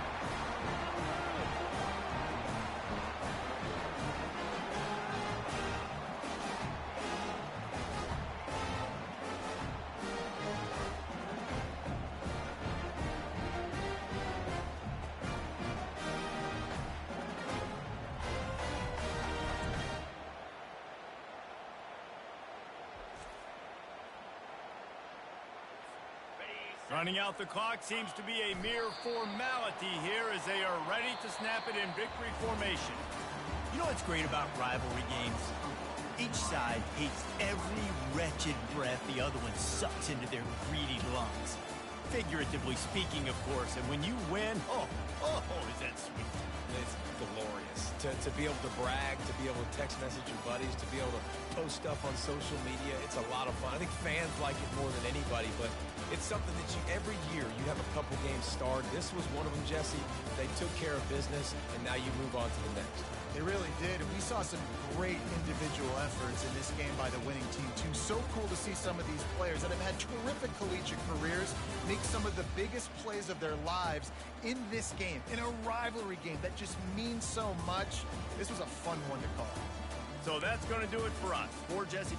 Running out the clock seems to be a mere formality here as they are ready to snap it in victory formation. You know what's great about rivalry games? Each side hates every wretched breath the other one sucks into their greedy lungs. Figuratively speaking, of course, and when you win, oh, is that sweet. It's glorious. To be able to brag, to be able to text message your buddies, to be able to post stuff on social media, it's a lot of fun. I think fans like it more than anybody, but it's something that every year you have a couple games starred. This was one of them, Jesse. They took care of business, and now you move on to the next. They really did, and we saw some great individual efforts in this game by the winning team, too. So cool to see some of these players that have had terrific collegiate careers make some of the biggest plays of their lives in this game, in a rivalry game that just means so much. This was a fun one to call. So that's going to do it for us. For Jesse.